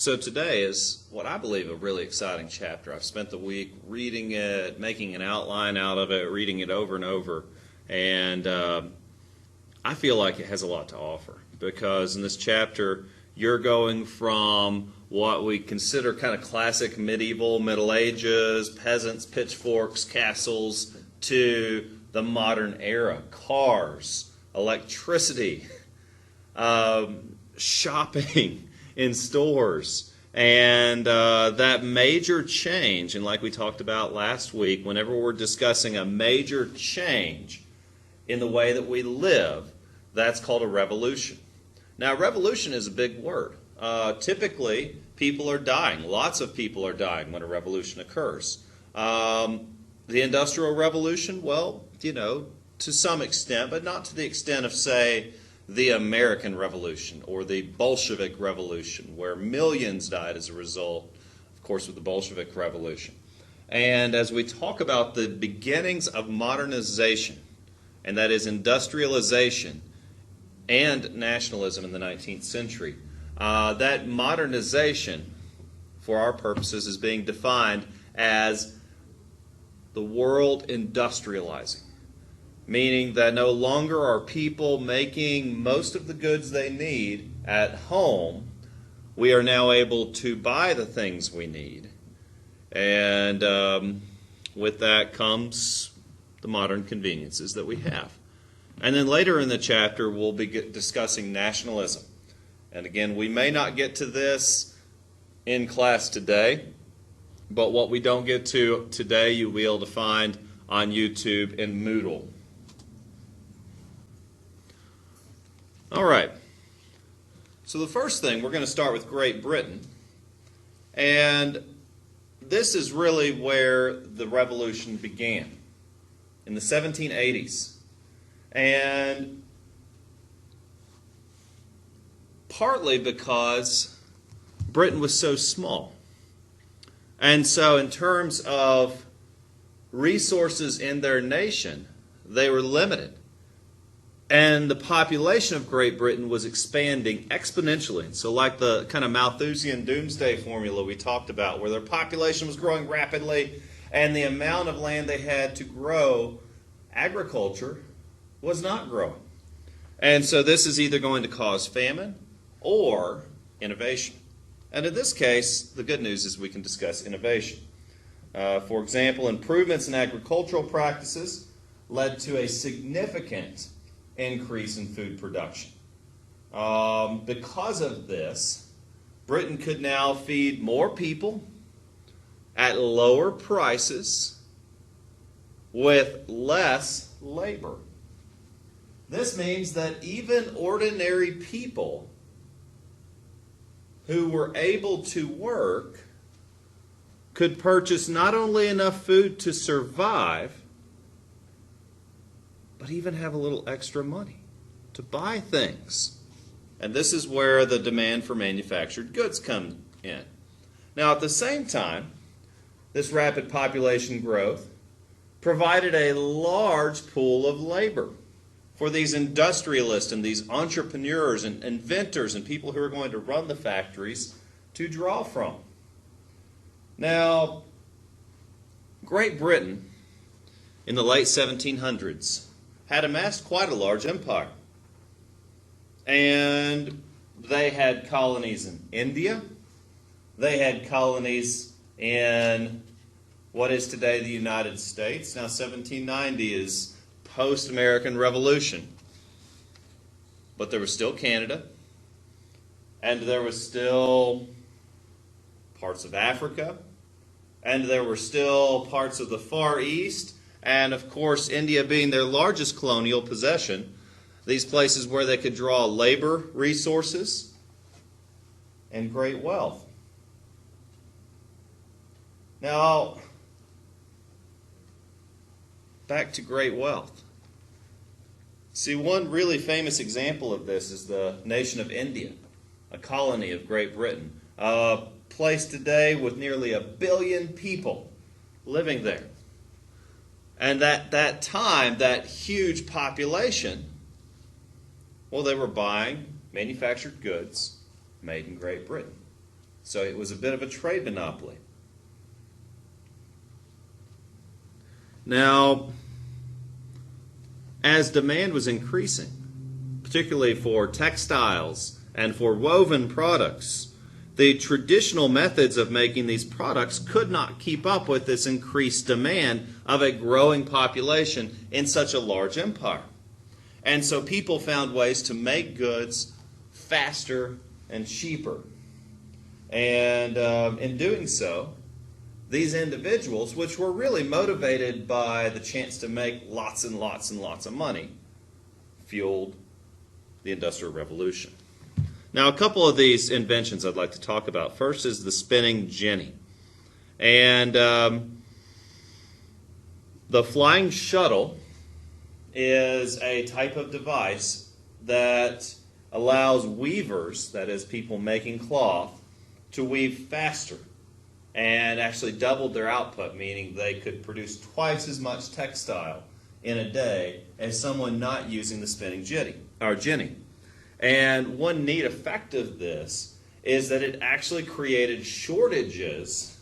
So today is what I believe a really exciting chapter. I've spent the week reading it, making an outline out of it, reading it over and over, and I feel like it has a lot to offer because in this chapter you're going from what we consider kind of classic medieval, Middle Ages, peasants, pitchforks, castles, to the modern era, cars, electricity, shopping in stores, and that major change, and like we talked about last week, whenever we're discussing a major change in the way that we live, that's called a revolution. Now, revolution is a big word. Typically, people are dying. Lots of people are dying when a revolution occurs. The Industrial Revolution, well, to some extent, but not to the extent of, say, the American Revolution or the Bolshevik Revolution, where millions died as a result, of course, with the Bolshevik Revolution. And as we talk about the beginnings of modernization, and that is industrialization and nationalism in the 19th century, that modernization, for our purposes, is being defined as the world industrializing. Meaning that no longer are people making most of the goods they need at home. We are now able to buy the things we need. And with that comes the modern conveniences that we have. And then later in the chapter, we'll be discussing nationalism. And again, we may not get to this in class today, but what we don't get to today, you'll be able to find on YouTube and Moodle. All right, so the first thing, we're going to start with Great Britain, and this is really where the revolution began, in the 1780s, and partly because Britain was so small, and so in terms of resources in their nation, they were limited. And the population of Great Britain was expanding exponentially. So like the kind of Malthusian doomsday formula we talked about, where their population was growing rapidly, and the amount of land they had to grow agriculture was not growing. And so this is either going to cause famine or innovation. And in this case, the good news is we can discuss innovation. For example, improvements in agricultural practices led to a significant increase in food production. Because of this, Britain could now feed more people at lower prices with less labor. This means that even ordinary people who were able to work could purchase not only enough food to survive, but even have a little extra money to buy things. And this is where the demand for manufactured goods come in. Now, at the same time, this rapid population growth provided a large pool of labor for these industrialists and these entrepreneurs and inventors and people who are going to run the factories to draw from. Now, Great Britain in the late 1700s had amassed quite a large empire. And they had colonies in India. They had colonies in what is today the United States. Now, 1790 is post-American Revolution. But there was still Canada. And there was still parts of Africa. And there were still parts of the Far East. And, of course, India being their largest colonial possession, these places where they could draw labor resources and great wealth. Now, back to great wealth. See, one really famous example of this is the nation of India, a colony of Great Britain, a place today with nearly 1 billion people living there. And that time, that huge population, well, they were buying manufactured goods made in Great Britain. So it was a bit of a trade monopoly. Now, as demand was increasing, particularly for textiles and for woven products, the traditional methods of making these products could not keep up with this increased demand of a growing population in such a large empire. And so people found ways to make goods faster and cheaper. And in doing so, these individuals, which were really motivated by the chance to make lots and lots and lots of money, fueled the Industrial Revolution. Now, a couple of these inventions I'd like to talk about. First is the spinning jenny. And the flying shuttle is a type of device that allows weavers, that is people making cloth, to weave faster and actually doubled their output, meaning they could produce twice as much textile in a day as someone not using the spinning jenny. And one neat effect of this is that it actually created shortages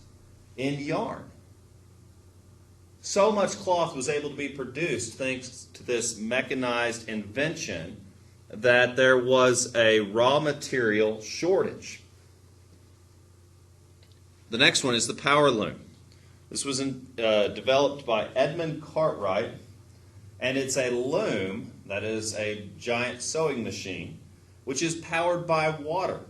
in yarn. So much cloth was able to be produced thanks to this mechanized invention that there was a raw material shortage. The next one is the power loom. This was developed by Edmund Cartwright, and it's a loom, that is a giant sewing machine, which is powered by water.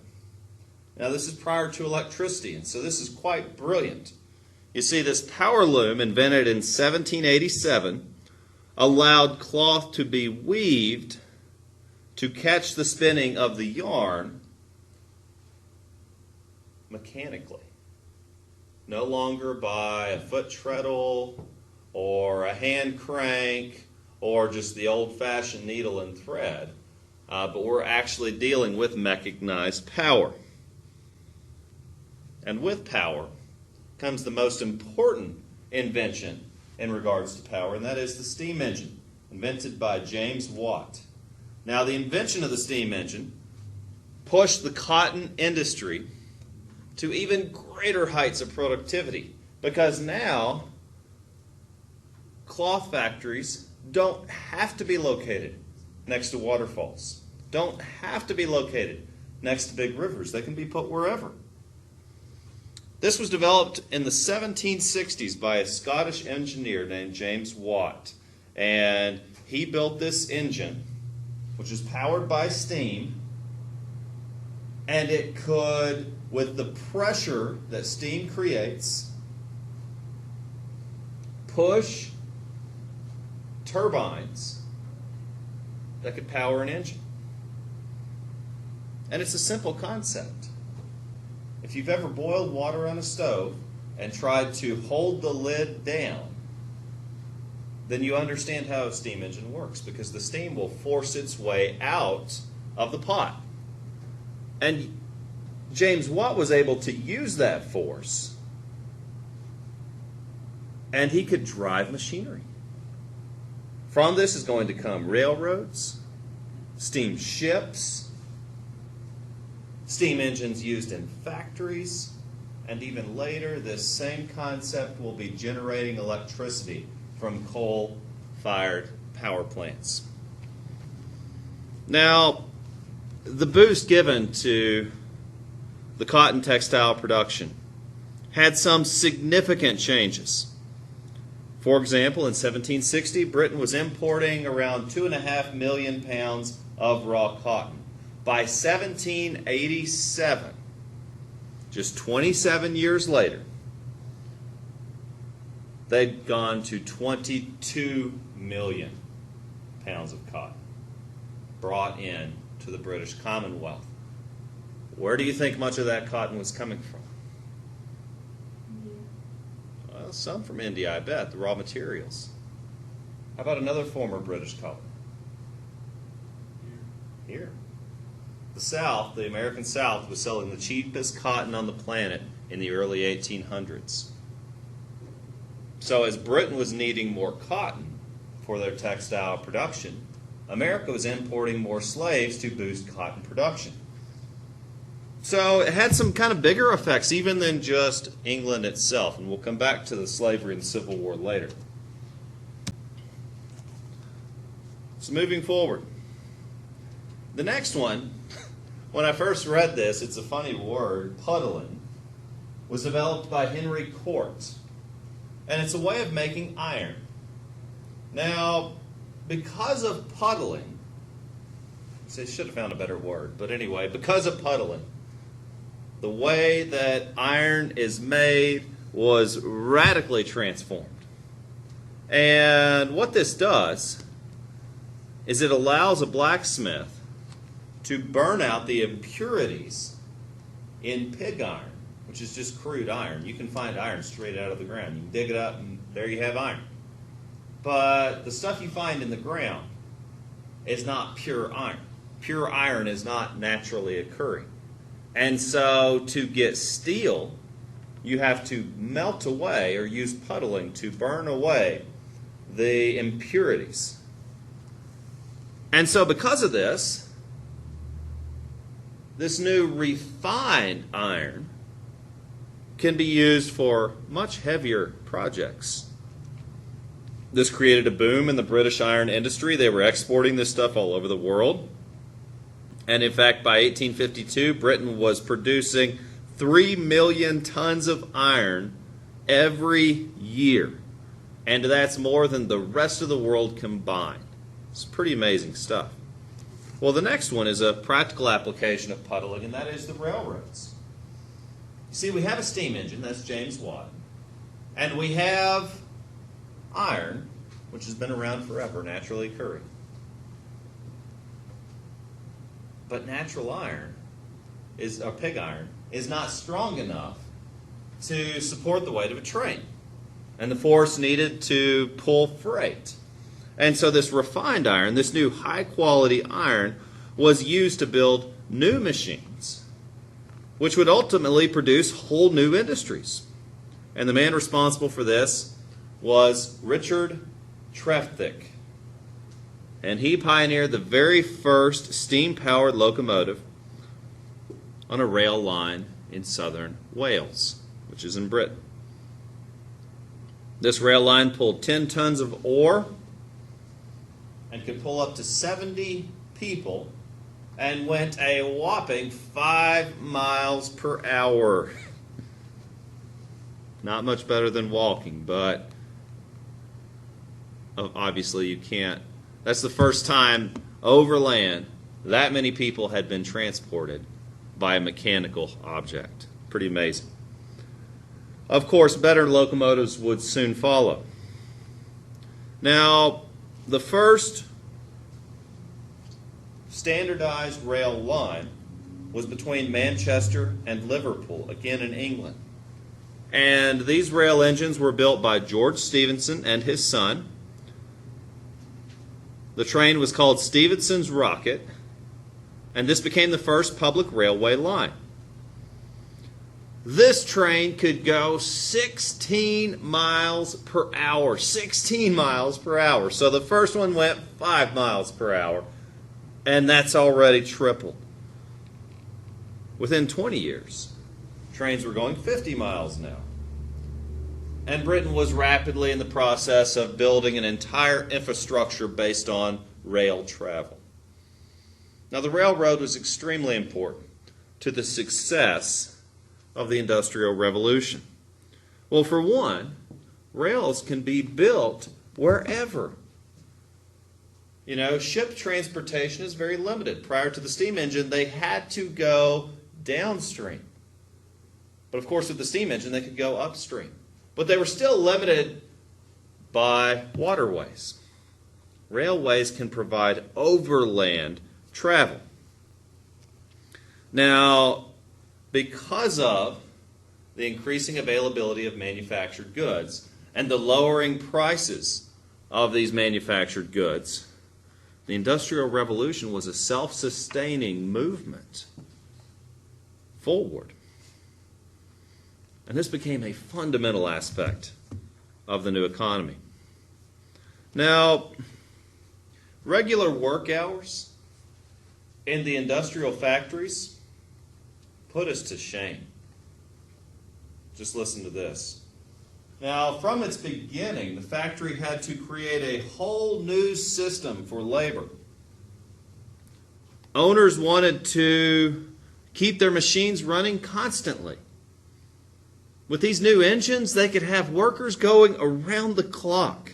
Now, this is prior to electricity, and so this is quite brilliant. You see, this power loom, invented in 1787, allowed cloth to be weaved to catch the spinning of the yarn mechanically. No longer by a foot treadle or a hand crank or just the old-fashioned needle and thread, but we're actually dealing with mechanized power. And with power comes the most important invention in regards to power, and that is the steam engine, invented by James Watt. Now, the invention of the steam engine pushed the cotton industry to even greater heights of productivity, because now cloth factories don't have to be located next to waterfalls, don't have to be located next to big rivers. They can be put wherever. This was developed in the 1760s by a Scottish engineer named James Watt, and he built this engine, which is powered by steam, and it could, with the pressure that steam creates, push turbines that could power an engine. And it's a simple concept. If you've ever boiled water on a stove and tried to hold the lid down, then you understand how a steam engine works, because the steam will force its way out of the pot. And James Watt was able to use that force, and he could drive machinery. From this is going to come railroads, steam ships, steam engines used in factories, and even later this same concept will be generating electricity from coal-fired power plants. Now, the boost given to the cotton textile production had some significant changes. For example, in 1760, Britain was importing around 2.5 million pounds of raw cotton. By 1787, just 27 years later, they'd gone to 22 million pounds of cotton brought in to the British Commonwealth. Where do you think much of that cotton was coming from? Well, some from India, I bet, the raw materials. How about another former British colony? Here. The South, the American South, was selling the cheapest cotton on the planet in the early 1800s. So as Britain was needing more cotton for their textile production, America was importing more slaves to boost cotton production. So it had some kind of bigger effects even than just England itself, and we'll come back to the slavery and the Civil War later. So moving forward. The next one, when I first read this, it's a funny word, puddling, was developed by Henry Cort. And it's a way of making iron. Now, because of puddling, I should have found a better word, but anyway, because of puddling, the way that iron is made was radically transformed. And what this does is it allows a blacksmith to burn out the impurities in pig iron, which is just crude iron. You can find iron straight out of the ground. You can dig it up and there you have iron. But the stuff you find in the ground is not pure iron. Pure iron is not naturally occurring. And so to get steel, you have to melt away or use puddling to burn away the impurities. And so because of this new refined iron can be used for much heavier projects. This created a boom in the British iron industry. They were exporting this stuff all over the world. And in fact, by 1852, Britain was producing 3 million tons of iron every year. And that's more than the rest of the world combined. It's pretty amazing stuff. Well, the next one is a practical application of puddling, and that is the railroads. You see, we have a steam engine, that's James Watt, and we have iron, which has been around forever, naturally occurring. But natural iron, or pig iron, is not strong enough to support the weight of a train and the force needed to pull freight. And so this refined iron, this new high-quality iron, was used to build new machines, which would ultimately produce whole new industries. And the man responsible for this was Richard Trevithick. And he pioneered the very first steam-powered locomotive on a rail line in southern Wales, which is in Britain. This rail line pulled 10 tons of ore and could pull up to 70 people and went a whopping 5 miles per hour. Not much better than walking, but obviously you can't. That's the first time overland that many people had been transported by a mechanical object. Pretty amazing. Of course, better locomotives would soon follow. Now, the first standardized rail line was between Manchester and Liverpool, again in England. And these rail engines were built by George Stephenson and his son. The train was called Stephenson's Rocket, and this became the first public railway line. This train could go 16 miles per hour. 16 miles per hour. So the first one went 5 miles per hour, and that's already tripled. Within 20 years, trains were going 50 miles an hour. And Britain was rapidly in the process of building an entire infrastructure based on rail travel. Now, the railroad was extremely important to the success of the Industrial Revolution. Well, for one, rails can be built wherever. You know, ship transportation is very limited. Prior to the steam engine, they had to go downstream. But of course, with the steam engine, they could go upstream. But they were still limited by waterways. Railways can provide overland travel. Now, because of the increasing availability of manufactured goods and the lowering prices of these manufactured goods, the Industrial Revolution was a self-sustaining movement forward. And this became a fundamental aspect of the new economy. Now, regular work hours in the industrial factories put us to shame. Just listen to this. Now, from its beginning, the factory had to create a whole new system for labor. Owners wanted to keep their machines running constantly. With these new engines, they could have workers going around the clock.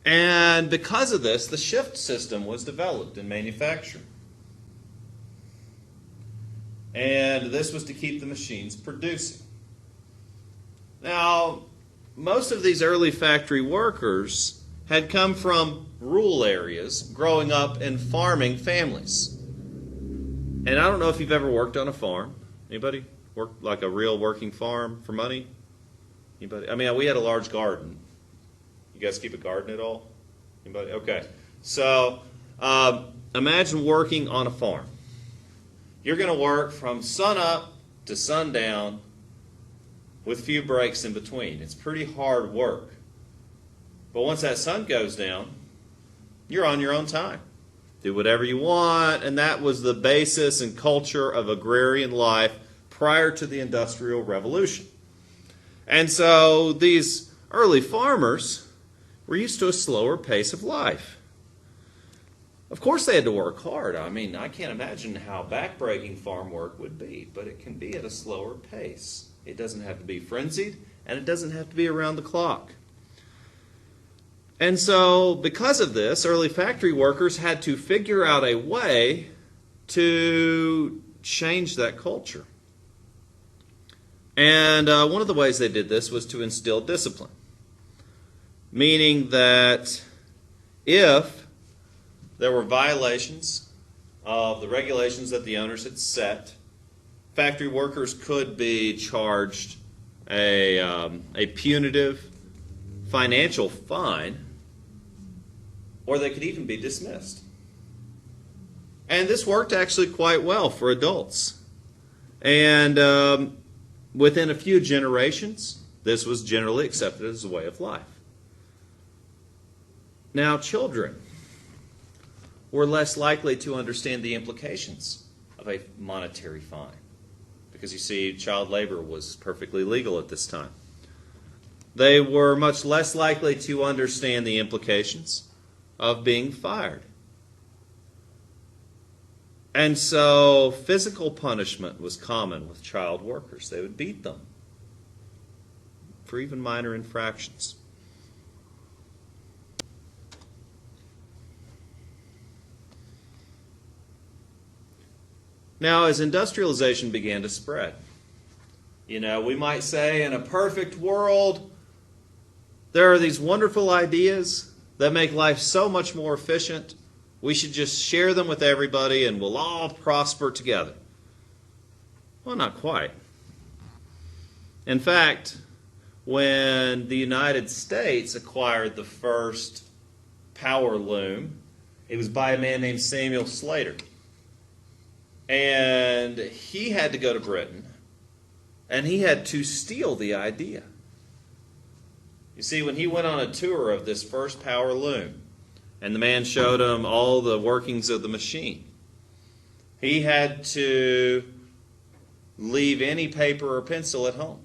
And because of this, the shift system was developed in manufacturing. And this was to keep the machines producing. Now, most of these early factory workers had come from rural areas, growing up in farming families. And I don't know if you've ever worked on a farm. Anybody work like a real working farm for money? Anybody? I mean, we had a large garden. You guys keep a garden at all? Anybody? Okay. So imagine working on a farm. You're going to work from sun up to sundown with few breaks in between. It's pretty hard work. But once that sun goes down, you're on your own time. Do whatever you want, and that was the basis and culture of agrarian life prior to the Industrial Revolution. And so these early farmers were used to a slower pace of life. Of course they had to work hard. I mean, I can't imagine how backbreaking farm work would be, but it can be at a slower pace. It doesn't have to be frenzied, and it doesn't have to be around the clock. And so, because of this, early factory workers had to figure out a way to change that culture. And one of the ways they did this was to instill discipline, meaning that if there were violations of the regulations that the owners had set, factory workers could be charged a punitive financial fine, or they could even be dismissed. And this worked actually quite well for adults. And within a few generations, this was generally accepted as a way of life. Now, children were less likely to understand the implications of a monetary fine, because you see, child labor was perfectly legal at this time. They were much less likely to understand the implications of being fired. And so physical punishment was common with child workers. They would beat them for even minor infractions. Now, as industrialization began to spread, we might say in a perfect world, there are these wonderful ideas that make life so much more efficient. We should just share them with everybody and we'll all prosper together. Well, not quite. In fact, when the United States acquired the first power loom, it was by a man named Samuel Slater. And he had to go to Britain, and he had to steal the idea. You see, when he went on a tour of this first power loom, and the man showed him all the workings of the machine, he had to leave any paper or pencil at home.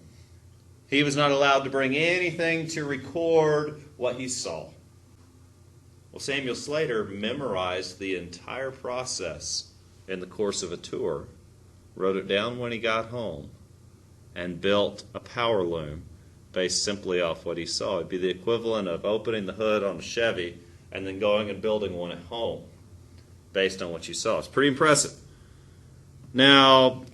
He was not allowed to bring anything to record what he saw. Well, Samuel Slater memorized the entire process in the course of a tour, wrote it down when he got home, and built a power loom based simply off what he saw. It'd be the equivalent of opening the hood on a Chevy and then going and building one at home based on what you saw. It's pretty impressive. Now,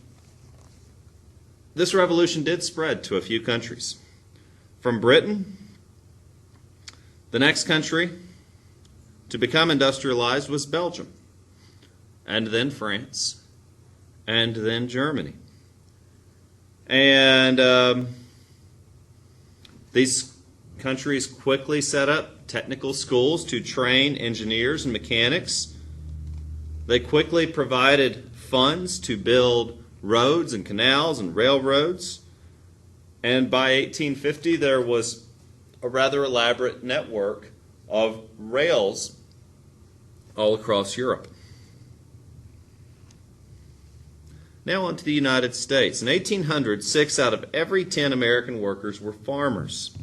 this revolution did spread to a few countries. From Britain, the next country to become industrialized was Belgium, and then France, and then Germany. And these countries quickly set up technical schools to train engineers and mechanics. They quickly provided funds to build roads and canals and railroads. And by 1850, there was a rather elaborate network of rails all across Europe. Now on to the United States. In 1800, 6 out of every 10 American workers were farmers.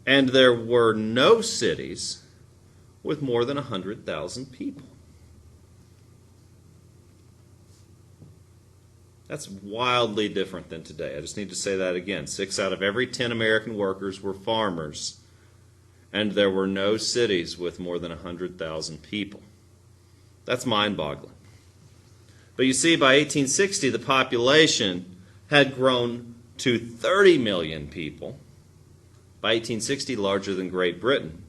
And there were no cities with more than 100,000 people. That's wildly different than today. I just need to say that again. 6 out of every 10 American workers were farmers, and there were no cities with more than 100,000 people. That's mind-boggling. But you see, by 1860, the population had grown to 30 million people. By 1860, larger than Great Britain.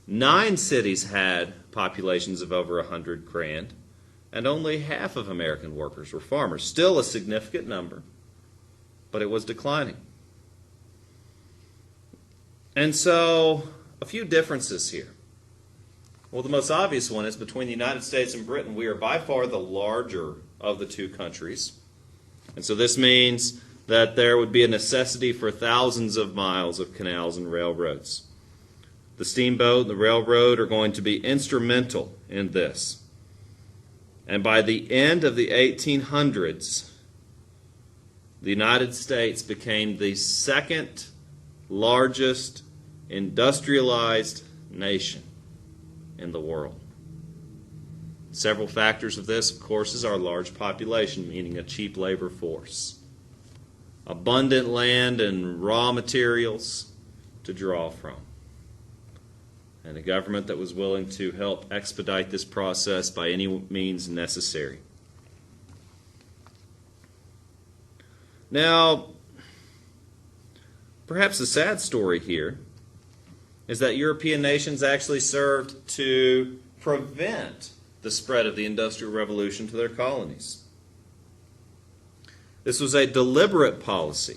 9 cities had populations of over 100 grand. And only half of American workers were farmers. Still a significant number, but it was declining. And so, a few differences here. Well, the most obvious one is between the United States and Britain, we are by far the larger of the two countries. And so this means that there would be a necessity for thousands of miles of canals and railroads. The steamboat and the railroad are going to be instrumental in this. And by the end of the 1800s, the United States became the second largest industrialized nation in the world. Several factors of this, of course, is our large population, meaning a cheap labor force. Abundant land and raw materials to draw from. And a government that was willing to help expedite this process by any means necessary. Now, perhaps the sad story here is that European nations actually served to prevent the spread of the Industrial Revolution to their colonies. This was a deliberate policy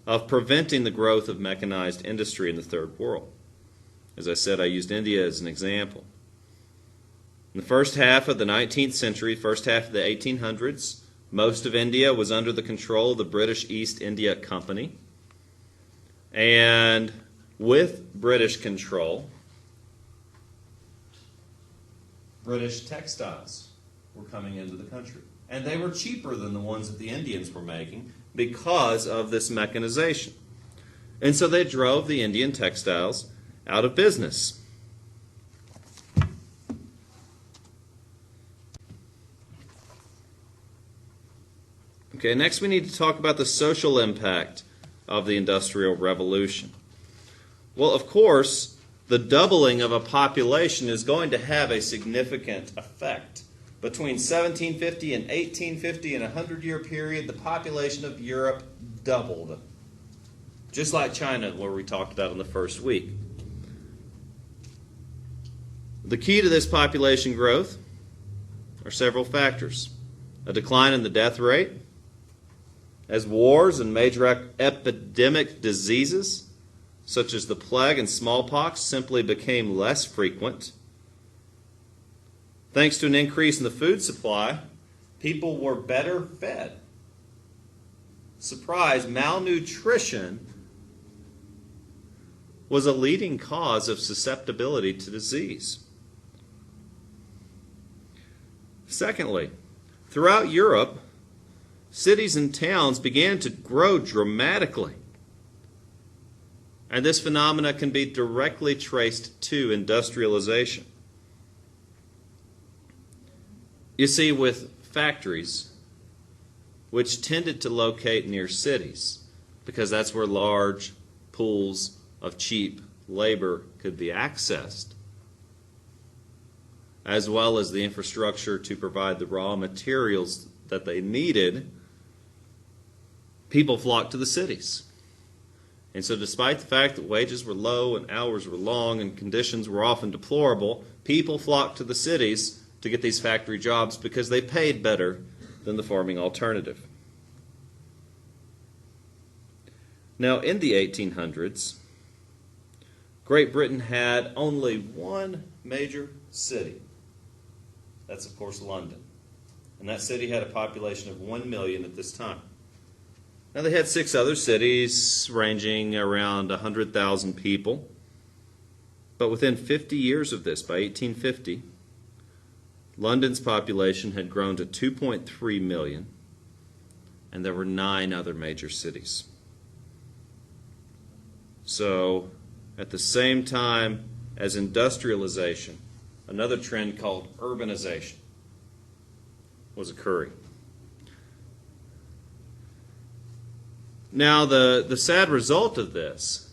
of preventing the growth of mechanized industry in the Third World. As I said, I used India as an example. In the first half of the 19th century, first half of the 1800s, most of India was under the control of the British East India Company. And with British control, British textiles were coming into the country. And they were cheaper than the ones that the Indians were making because of this mechanization. And so they drove the Indian textiles out of business. Okay, next we need to talk about the social impact of the Industrial Revolution. Well, of course, the doubling of a population is going to have a significant effect. Between 1750 and 1850, in a 100-year period, the population of Europe doubled. Just like China, where we talked about in the first week. The key to this population growth are several factors. A decline in the death rate, as wars and major epidemic diseases, such as the plague and smallpox, simply became less frequent. Thanks to an increase in the food supply, people were better fed. Surprise, malnutrition was a leading cause of susceptibility to disease. Secondly, throughout Europe, cities and towns began to grow dramatically. And this phenomena can be directly traced to industrialization. You see, with factories, which tended to locate near cities, because that's where large pools of cheap labor could be accessed, as well as the infrastructure to provide the raw materials that they needed, people flocked to the cities. And so despite the fact that wages were low and hours were long and conditions were often deplorable, people flocked to the cities to get these factory jobs because they paid better than the farming alternative. Now, in the 1800s, Great Britain had only one major city. That's, of course, London. And that city had a population of 1 million at this time. Now, they had 6 other cities ranging around 100,000 people. But within 50 years of this, by 1850, London's population had grown to 2.3 million, and there were 9 other major cities. So, at the same time as industrialization, another trend called urbanization was occurring. Now, the sad result of this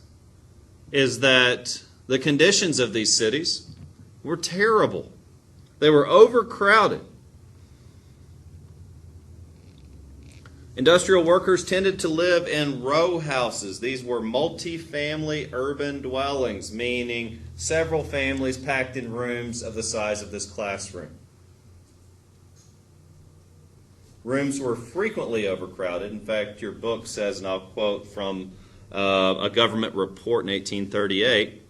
is that the conditions of these cities were terrible. They were overcrowded. Industrial workers tended to live in row houses. These were multi-family urban dwellings, meaning several families packed in rooms of the size of this classroom. Rooms were frequently overcrowded. In fact, your book says, and I'll quote from a government report in 1838,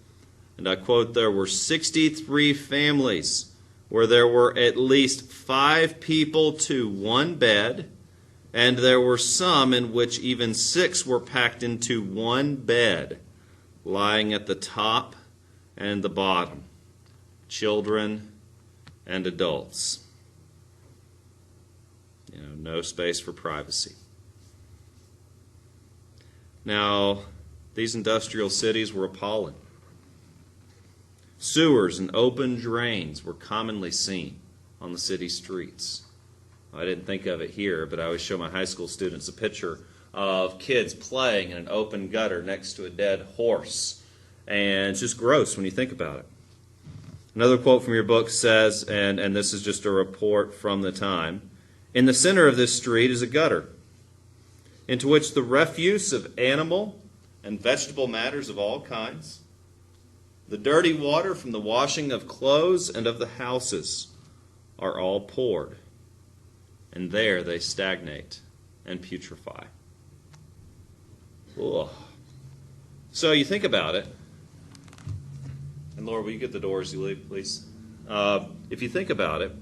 and I quote, "There were 63 families where there were at least 5 people to 1 bed, and there were some in which even 6 were packed into 1 bed, lying at the top and the bottom, children and adults." No space for privacy. Now, these industrial cities were appalling. Sewers and open drains were commonly seen on the city streets. I didn't think of it here, but I always show my high school students a picture of kids playing in an open gutter next to a dead horse. And it's just gross when you think about it. Another quote from your book says, and this is just a report from the time, "In the center of this street is a gutter, into which the refuse of animal and vegetable matters of all kinds, the dirty water from the washing of clothes and of the houses, are all poured, and there they stagnate and putrefy." Ugh. So you think about it, and Laura, will you get the door as you leave, please? If you think about it,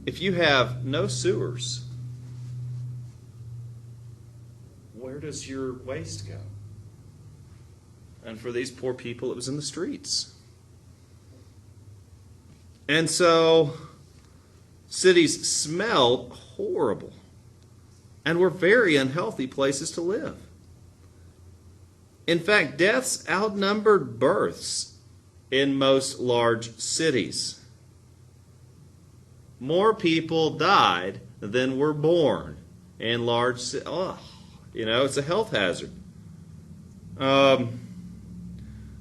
if you have no sewers, where does your waste go? And for these poor people, it was in the streets. And so, cities smelled horrible and were very unhealthy places to live. In fact, deaths outnumbered births in most large cities. More people died than were born in large cities. Oh, it's a health hazard.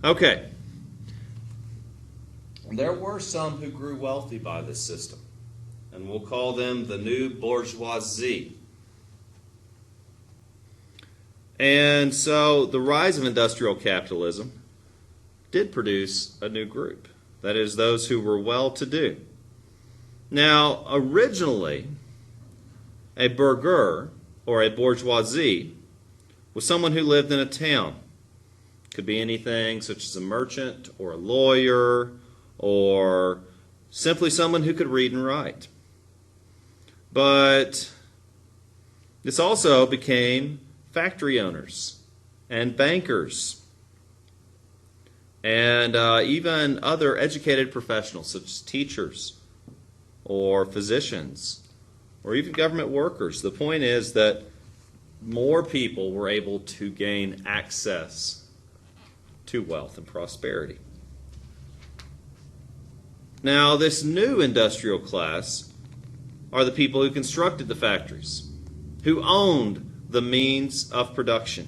Okay. There were some who grew wealthy by this system, and we'll call them the new bourgeoisie. And so the rise of industrial capitalism did produce a new group. That is, those who were well-to-do. Now, originally, a bourgeois, or a bourgeoisie, was someone who lived in a town. Could be anything such as a merchant or a lawyer or simply someone who could read and write. But this also became factory owners and bankers and even other educated professionals such as teachers or physicians or even government workers. The point is that more people were able to gain access to wealth and prosperity. Now, this new industrial class are the people who constructed the factories, who owned the means of production.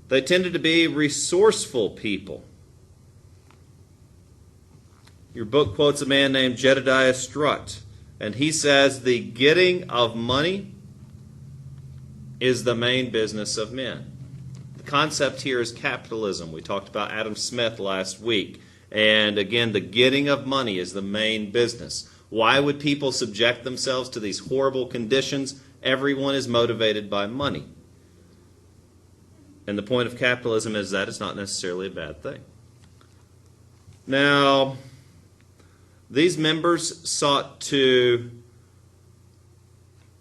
They tended to be resourceful people. Your book quotes a man named Jedediah Strutt, and he says the getting of money is the main business of men. The concept here is capitalism. We talked about Adam Smith last week. And again, the getting of money is the main business. Why would people subject themselves to these horrible conditions? Everyone is motivated by money. And the point of capitalism is that it's not necessarily a bad thing. Now, these members sought to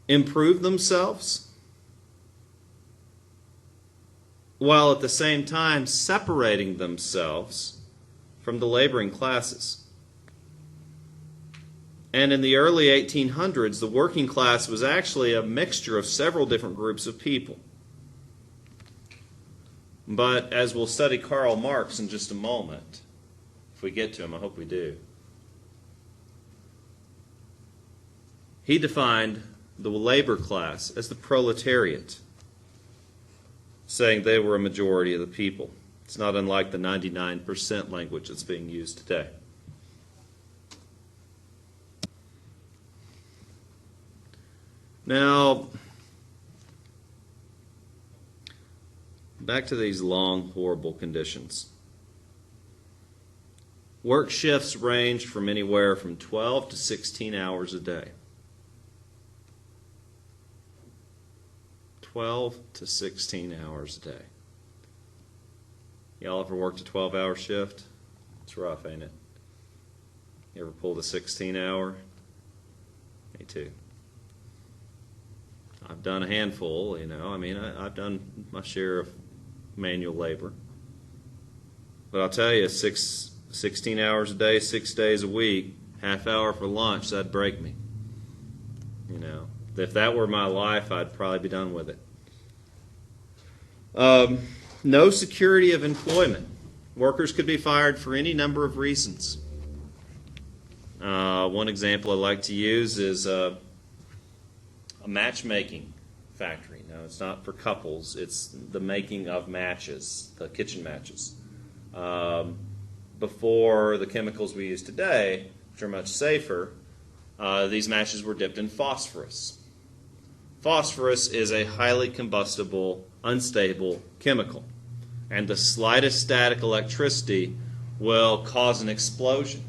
improve themselves while at the same time separating themselves from the laboring classes. And in the early 1800s, the working class was actually a mixture of several different groups of people. But as we'll study Karl Marx in just a moment, if we get to him, I hope we do, he defined the labor class as the proletariat, saying they were a majority of the people. It's not unlike the 99% language that's being used today. Now, back to these long, horrible conditions. Work shifts ranged from anywhere from 12 to 16 hours a day. 12 to 16 hours a day. Y'all ever worked a 12-hour shift? It's rough, ain't it? You ever pulled a 16-hour? Me too. I've done a handful, I've done my share of manual labor. But I'll tell you, 16 hours a day, 6 days a week, half hour for lunch, that'd break me. If that were my life, I'd probably be done with it. No security of employment. Workers could be fired for any number of reasons. One example I like to use is a matchmaking factory. Now, it's not for couples. It's the making of matches, the kitchen matches. Before the chemicals we use today, which are much safer, these matches were dipped in phosphorus. Phosphorus is a highly combustible, unstable chemical, and the slightest static electricity will cause an explosion.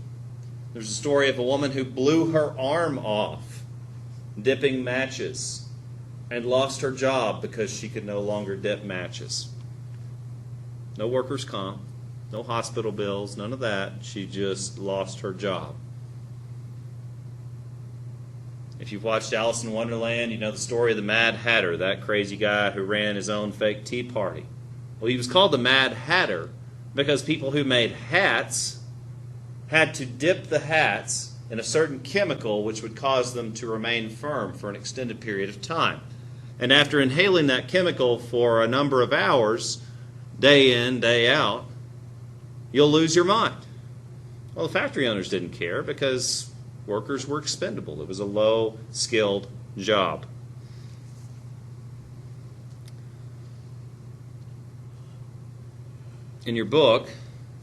There's a story of a woman who blew her arm off dipping matches and lost her job because she could no longer dip matches. No workers' comp, no hospital bills, none of that. She just lost her job. If you've watched Alice in Wonderland, you know the story of the Mad Hatter, that crazy guy who ran his own fake tea party. Well, he was called the Mad Hatter because people who made hats had to dip the hats in a certain chemical which would cause them to remain firm for an extended period of time. And after inhaling that chemical for a number of hours, day in, day out, you'll lose your mind. Well, the factory owners didn't care because workers were expendable. It was a low-skilled job. In your book, it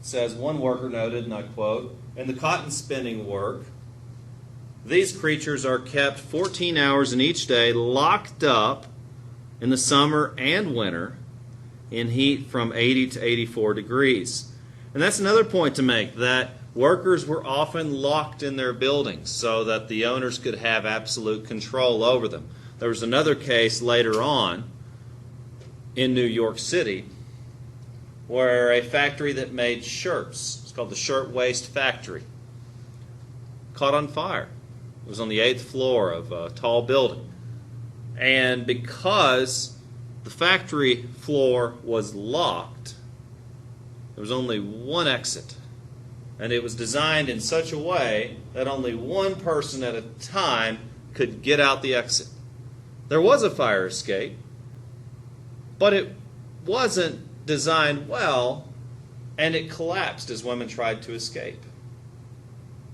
says, one worker noted, and I quote, "In the cotton spinning work, these creatures are kept 14 hours in each day, locked up in the summer and winter in heat from 80 to 84 degrees. And that's another point to make, that workers were often locked in their buildings so that the owners could have absolute control over them. There was another case later on in New York City where a factory that made shirts, it's called the Shirt Waist Factory, caught on fire. It was on the 8th floor of a tall building. And because the factory floor was locked, there was only one exit. And it was designed in such a way that only one person at a time could get out the exit. There was a fire escape, but it wasn't designed well, and it collapsed as women tried to escape.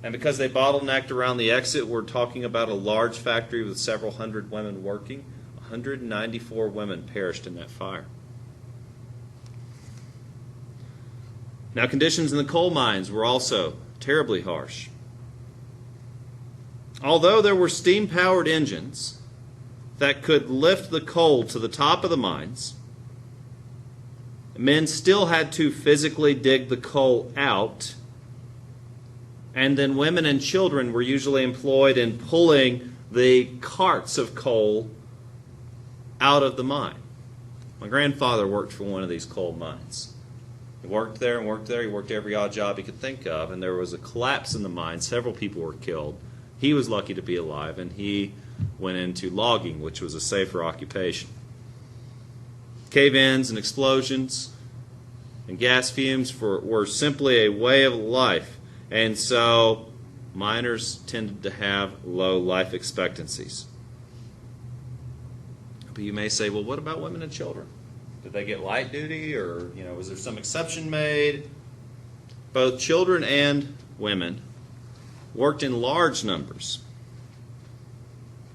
And because they bottlenecked around the exit, we're talking about a large factory with several hundred women working. 194 women perished in that fire. Now, conditions in the coal mines were also terribly harsh. Although there were steam-powered engines that could lift the coal to the top of the mines, men still had to physically dig the coal out, and then women and children were usually employed in pulling the carts of coal out of the mine. My grandfather worked for one of these coal mines. He worked there and worked there. He worked every odd job he could think of, and there was a collapse in the mine. Several people were killed. He was lucky to be alive, and he went into logging, which was a safer occupation. Cave-ins and explosions and gas fumes were simply a way of life. And so miners tended to have low life expectancies. But you may say, well, what about women and children? Did they get light duty, or was there some exception made? Both children and women worked in large numbers.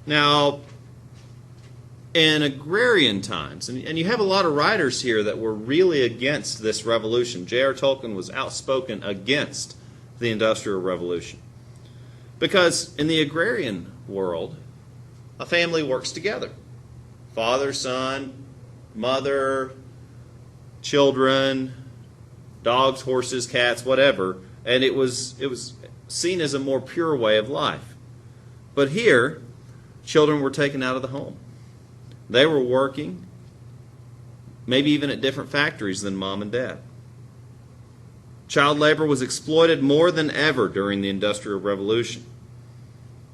Now, in agrarian times, and you have a lot of writers here that were really against this revolution. J.R. Tolkien was outspoken against the Industrial Revolution. Because in the agrarian world, a family works together. Father, son, mother, children, dogs, horses, cats, whatever. And it was seen as a more pure way of life. But here, children were taken out of the home. They were working, maybe even at different factories than mom and dad. Child labor was exploited more than ever during the Industrial Revolution.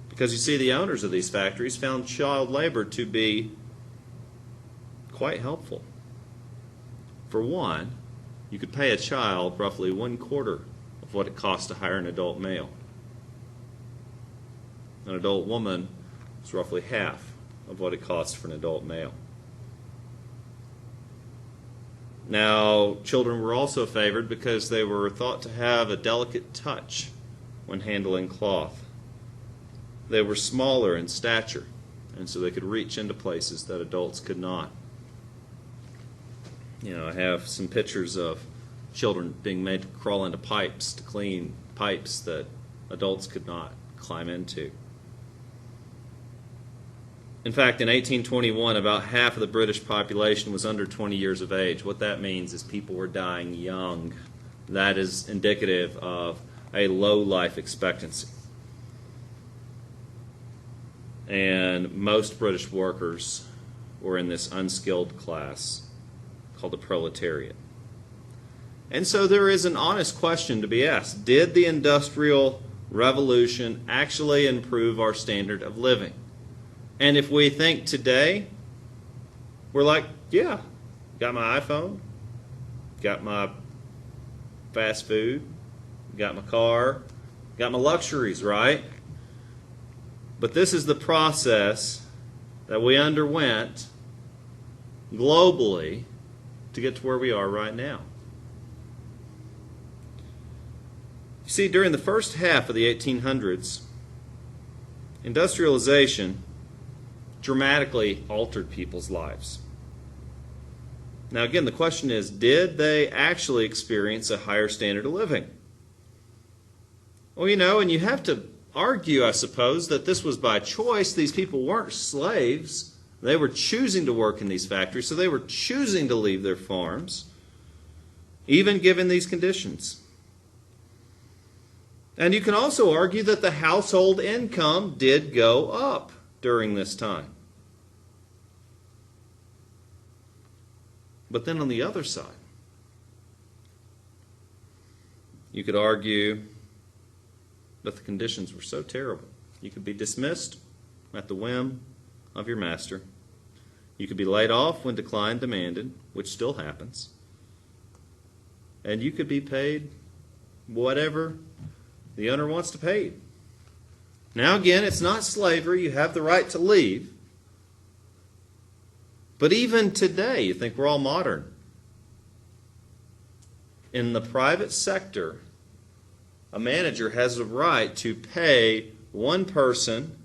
Because you see, the owners of these factories found child labor to be quite helpful. For one, you could pay a child roughly 1/4 of what it costs to hire an adult male. An adult woman is roughly half of what it costs for an adult male. Now, children were also favored because they were thought to have a delicate touch when handling cloth. They were smaller in stature, and so they could reach into places that adults could not. I have some pictures of children being made to crawl into pipes to clean pipes that adults could not climb into. In fact, in 1821, about half of the British population was under 20 years of age. What that means is people were dying young. That is indicative of a low life expectancy. And most British workers were in this unskilled class called the proletariat. And so there is an honest question to be asked. Did the Industrial Revolution actually improve our standard of living? And if we think today, we're like, yeah, got my iPhone, got my fast food, got my car, got my luxuries, right? But this is the process that we underwent globally to get to where we are right now. You see, during the first half of the 1800s, industrialization dramatically altered people's lives. Now again, the question is, did they actually experience a higher standard of living? Well, and you have to argue, I suppose, that this was by choice. These people weren't slaves. They were choosing to work in these factories, so they were choosing to leave their farms, even given these conditions. And you can also argue that the household income did go up during this time. But then on the other side, you could argue that the conditions were so terrible. You could be dismissed at the whim of your master. You could be laid off when decline demanded, which still happens. And you could be paid whatever the owner wants to pay you. Now again, it's not slavery. You have the right to leave. But even today, you think we're all modern. In the private sector, a manager has the right to pay one person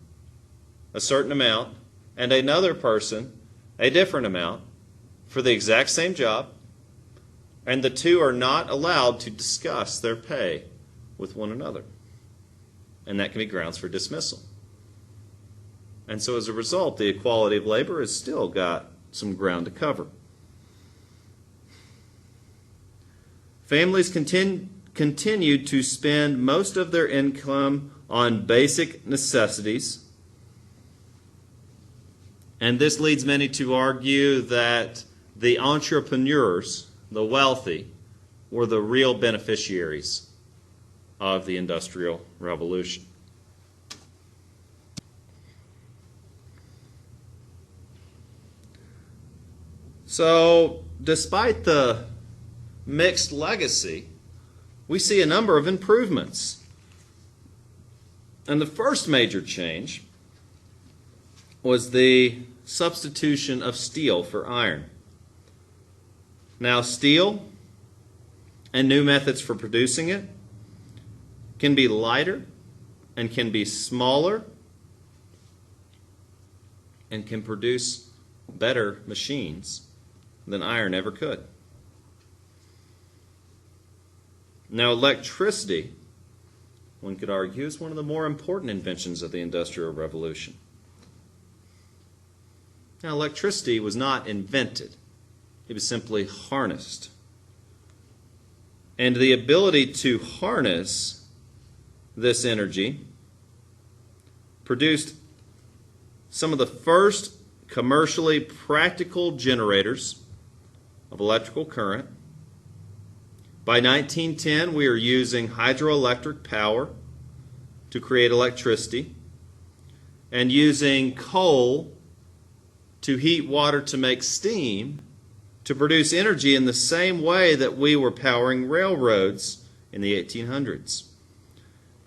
a certain amount and another person a different amount for the exact same job, and the two are not allowed to discuss their pay with one another. And that can be grounds for dismissal. And so as a result, the equality of labor has still got some ground to cover. Families continued to spend most of their income on basic necessities. And this leads many to argue that the entrepreneurs, the wealthy, were the real beneficiaries of the Industrial Revolution. So, despite the mixed legacy, we see a number of improvements. And the first major change was the substitution of steel for iron. Now, steel and new methods for producing it can be lighter and can be smaller and can produce better machines than iron ever could. Now, electricity, one could argue, is one of the more important inventions of the Industrial Revolution. Now, electricity was not invented. It was simply harnessed. And the ability to harness this energy produced some of the first commercially practical generators of electrical current. By 1910, we are using hydroelectric power to create electricity and using coal to heat water to make steam to produce energy in the same way that we were powering railroads in the 1800s.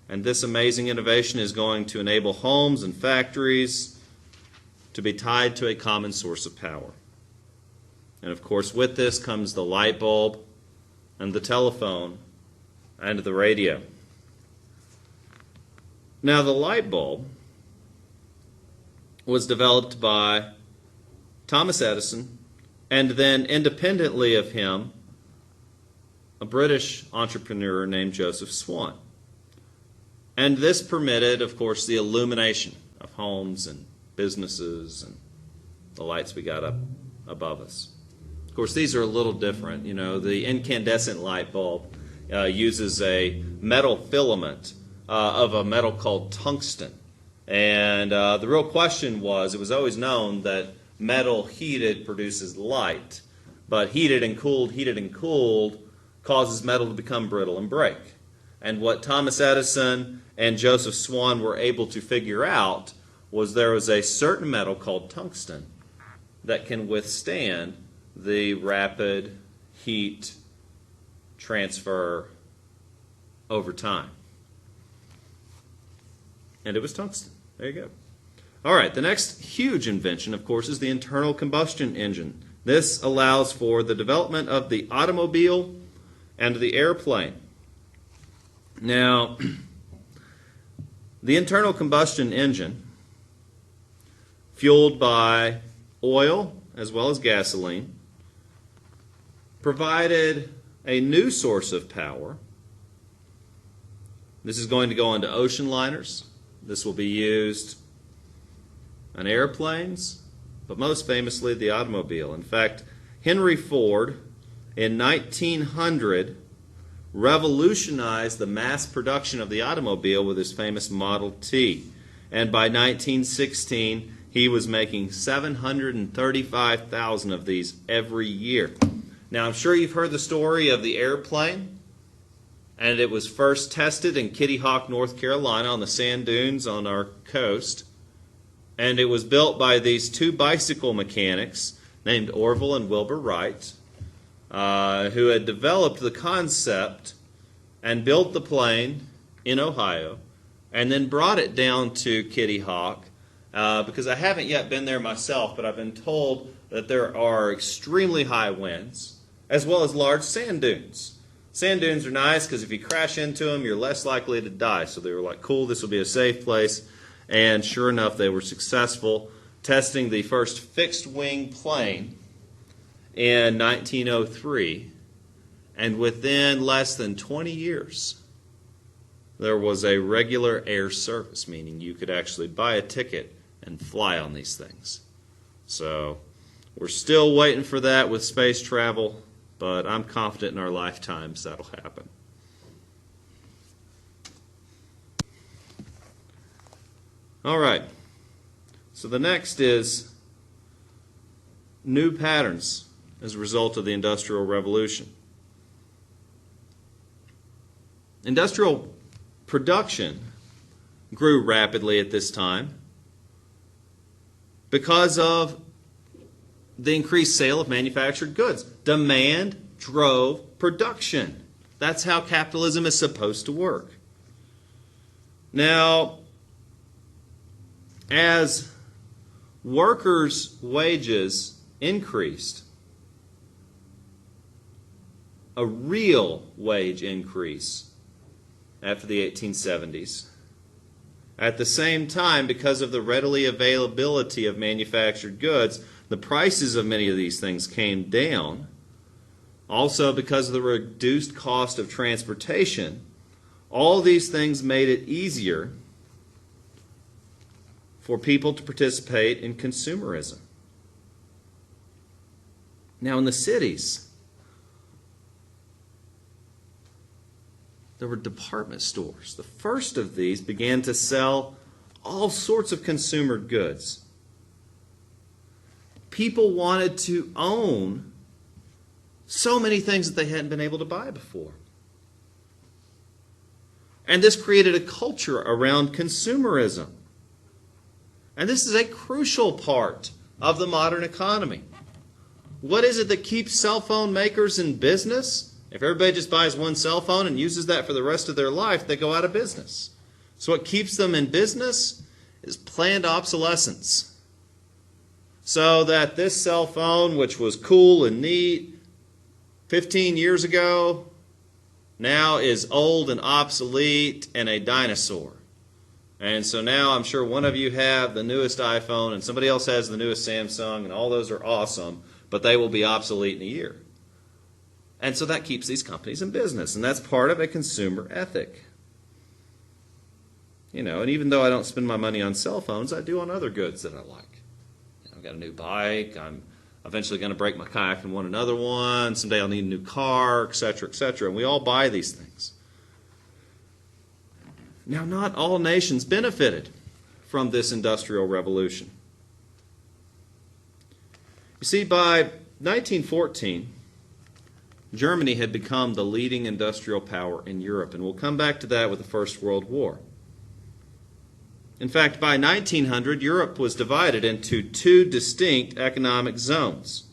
And this amazing innovation is going to enable homes and factories to be tied to a common source of power. And of course, with this comes the light bulb and the telephone and the radio. Now, the light bulb was developed by Thomas Edison, and then independently of him, a British entrepreneur named Joseph Swan. And this permitted, of course, the illumination of homes and businesses and the lights we got up above us. Of course, these are a little different. You know, the incandescent light bulb uses a metal filament of a metal called tungsten. And the real question was, it was always known that metal heated produces light, but heated and cooled causes metal to become brittle and break. And what Thomas Edison and Joseph Swan were able to figure out was there was a certain metal called tungsten that can withstand the rapid heat transfer over time. And it was tungsten. There you go. All right, the next huge invention, of course, is the internal combustion engine. This allows for the development of the automobile and the airplane. Now, the internal combustion engine, fueled by oil as well as gasoline, provided a new source of power. This is going to go into ocean liners. This will be used on airplanes, but most famously the automobile. In fact, Henry Ford in 1900 revolutionized the mass production of the automobile with his famous Model T. And by 1916, he was making 735,000 of these every year. Now, I'm sure you've heard the story of the airplane, and it was first tested in Kitty Hawk, North Carolina, on the sand dunes on our coast. And it was built by these two bicycle mechanics named Orville and Wilbur Wright, who had developed the concept and built the plane in Ohio, and then brought it down to Kitty Hawk, because I haven't yet been there myself, but I've been told that there are extremely high winds, as well as large sand dunes. Sand dunes are nice because if you crash into them, you're less likely to die. So they were like, cool, this will be a safe place. And sure enough, they were successful, testing the first fixed-wing plane in 1903. And within less than 20 years, there was a regular air service, meaning you could actually buy a ticket and fly on these things. So we're still waiting for that with space travel, but I'm confident in our lifetimes that'll happen. All right, so the next is new patterns as a result of the Industrial Revolution. Industrial production grew rapidly at this time because of the increased sale of manufactured goods. Demand drove production. That's how capitalism is supposed to work. Now, as workers' wages increased, a real wage increase after the 1870s. At the same time, because of the readily availability of manufactured goods, the prices of many of these things came down. Also, because of the reduced cost of transportation, all these things made it easier for people to participate in consumerism. Now, in the cities, there were department stores. The first of these began to sell all sorts of consumer goods. People wanted to own so many things that they hadn't been able to buy before. And this created a culture around consumerism. And this is a crucial part of the modern economy. What is it that keeps cell phone makers in business? If everybody just buys one cell phone and uses that for the rest of their life, they go out of business. So what keeps them in business is planned obsolescence. So that this cell phone, which was cool and neat 15 years ago, now is old and obsolete and a dinosaur. And so now I'm sure one of you have the newest iPhone and somebody else has the newest Samsung, and all those are awesome, but they will be obsolete in a year. And so that keeps these companies in business, and that's part of a consumer ethic. You know, and even though I don't spend my money on cell phones, I do on other goods that I like. I've got a new bike, I'm eventually going to break my kayak and want another one, someday I'll need a new car, etc., etc., and we all buy these things. Now, not all nations benefited from this industrial revolution. You see, by 1914, Germany had become the leading industrial power in Europe, and we'll come back to that with the First World War. In fact, by 1900, Europe was divided into two distinct economic zones.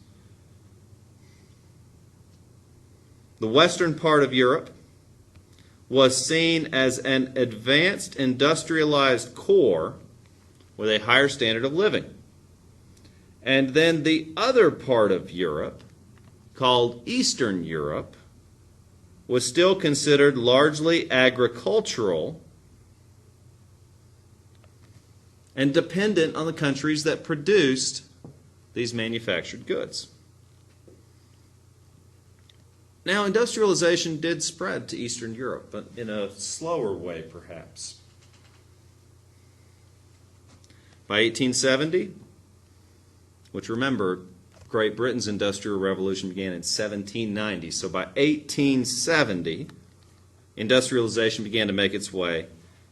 The western part of Europe was seen as an advanced industrialized core with a higher standard of living. And then the other part of Europe, called Eastern Europe, was still considered largely agricultural and dependent on the countries that produced these manufactured goods. Now, industrialization did spread to Eastern Europe, but in a slower way, perhaps. By 1870, which remember, Great Britain's Industrial Revolution began in 1790, so by 1870, industrialization began to make its way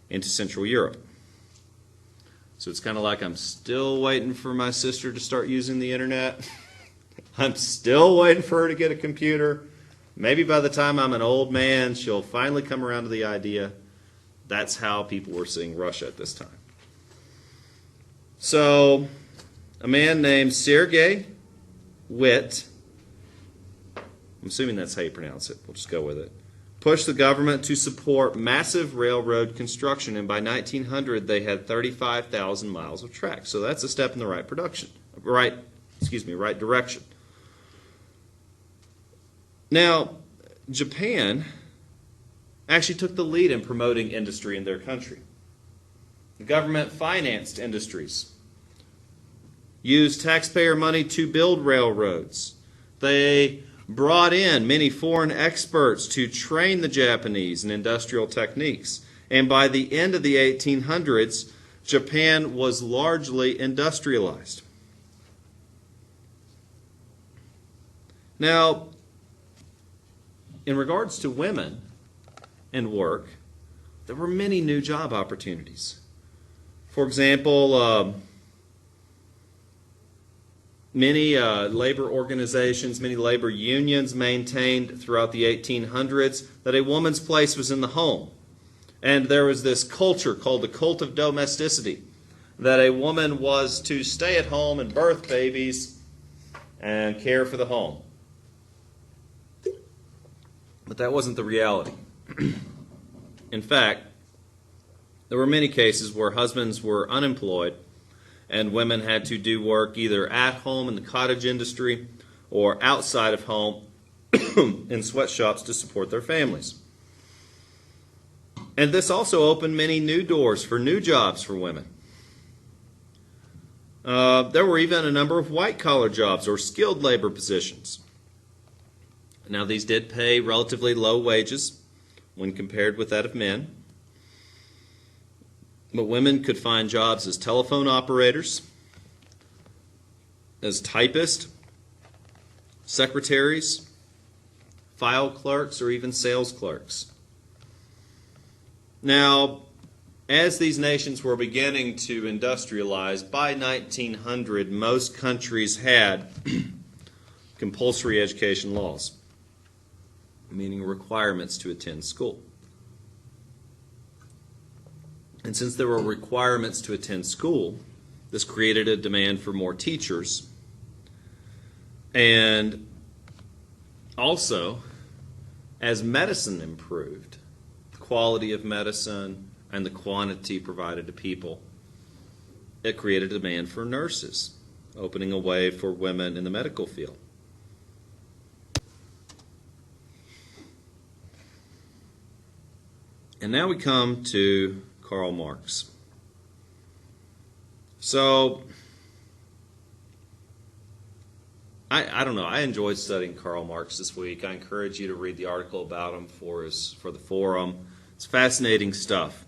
into Central Europe. So it's kind of like I'm still waiting for my sister to start using the internet. I'm still waiting for her to get a computer. Maybe by the time I'm an old man, she'll finally come around to the idea. That's how people were seeing Russia at this time. So, a man named Sergei Witt, I'm assuming that's how you pronounce it, we'll just go with it, pushed the government to support massive railroad construction, and by 1900 they had 35,000 miles of track. So that's a step in the right direction. Now, Japan actually took the lead in promoting industry in their country. The government financed industries, used taxpayer money to build railroads. They brought in many foreign experts to train the Japanese in industrial techniques. And by the end of the 1800s, Japan was largely industrialized. Now, in regards to women and work, there were many new job opportunities. For example, many labor organizations, many labor unions maintained throughout the 1800s that a woman's place was in the home. And there was this culture called the cult of domesticity, that a woman was to stay at home and birth babies and care for the home. But that wasn't the reality. In fact, there were many cases where husbands were unemployed and women had to do work either at home in the cottage industry or outside of home in sweatshops to support their families. And this also opened many new doors for new jobs for women. There were even a number of white-collar jobs or skilled labor positions. Now, these did pay relatively low wages when compared with that of men. But women could find jobs as telephone operators, as typists, secretaries, file clerks, or even sales clerks. Now, as these nations were beginning to industrialize, by 1900, most countries had compulsory education laws, meaning requirements to attend school. And since there were requirements to attend school, this created a demand for more teachers. And also, as medicine improved, the quality of medicine and the quantity provided to people, it created a demand for nurses, opening a way for women in the medical field. And now we come to Karl Marx. So, I don't know. I enjoyed studying Karl Marx this week. I encourage you to read the article about him for the forum. It's fascinating stuff.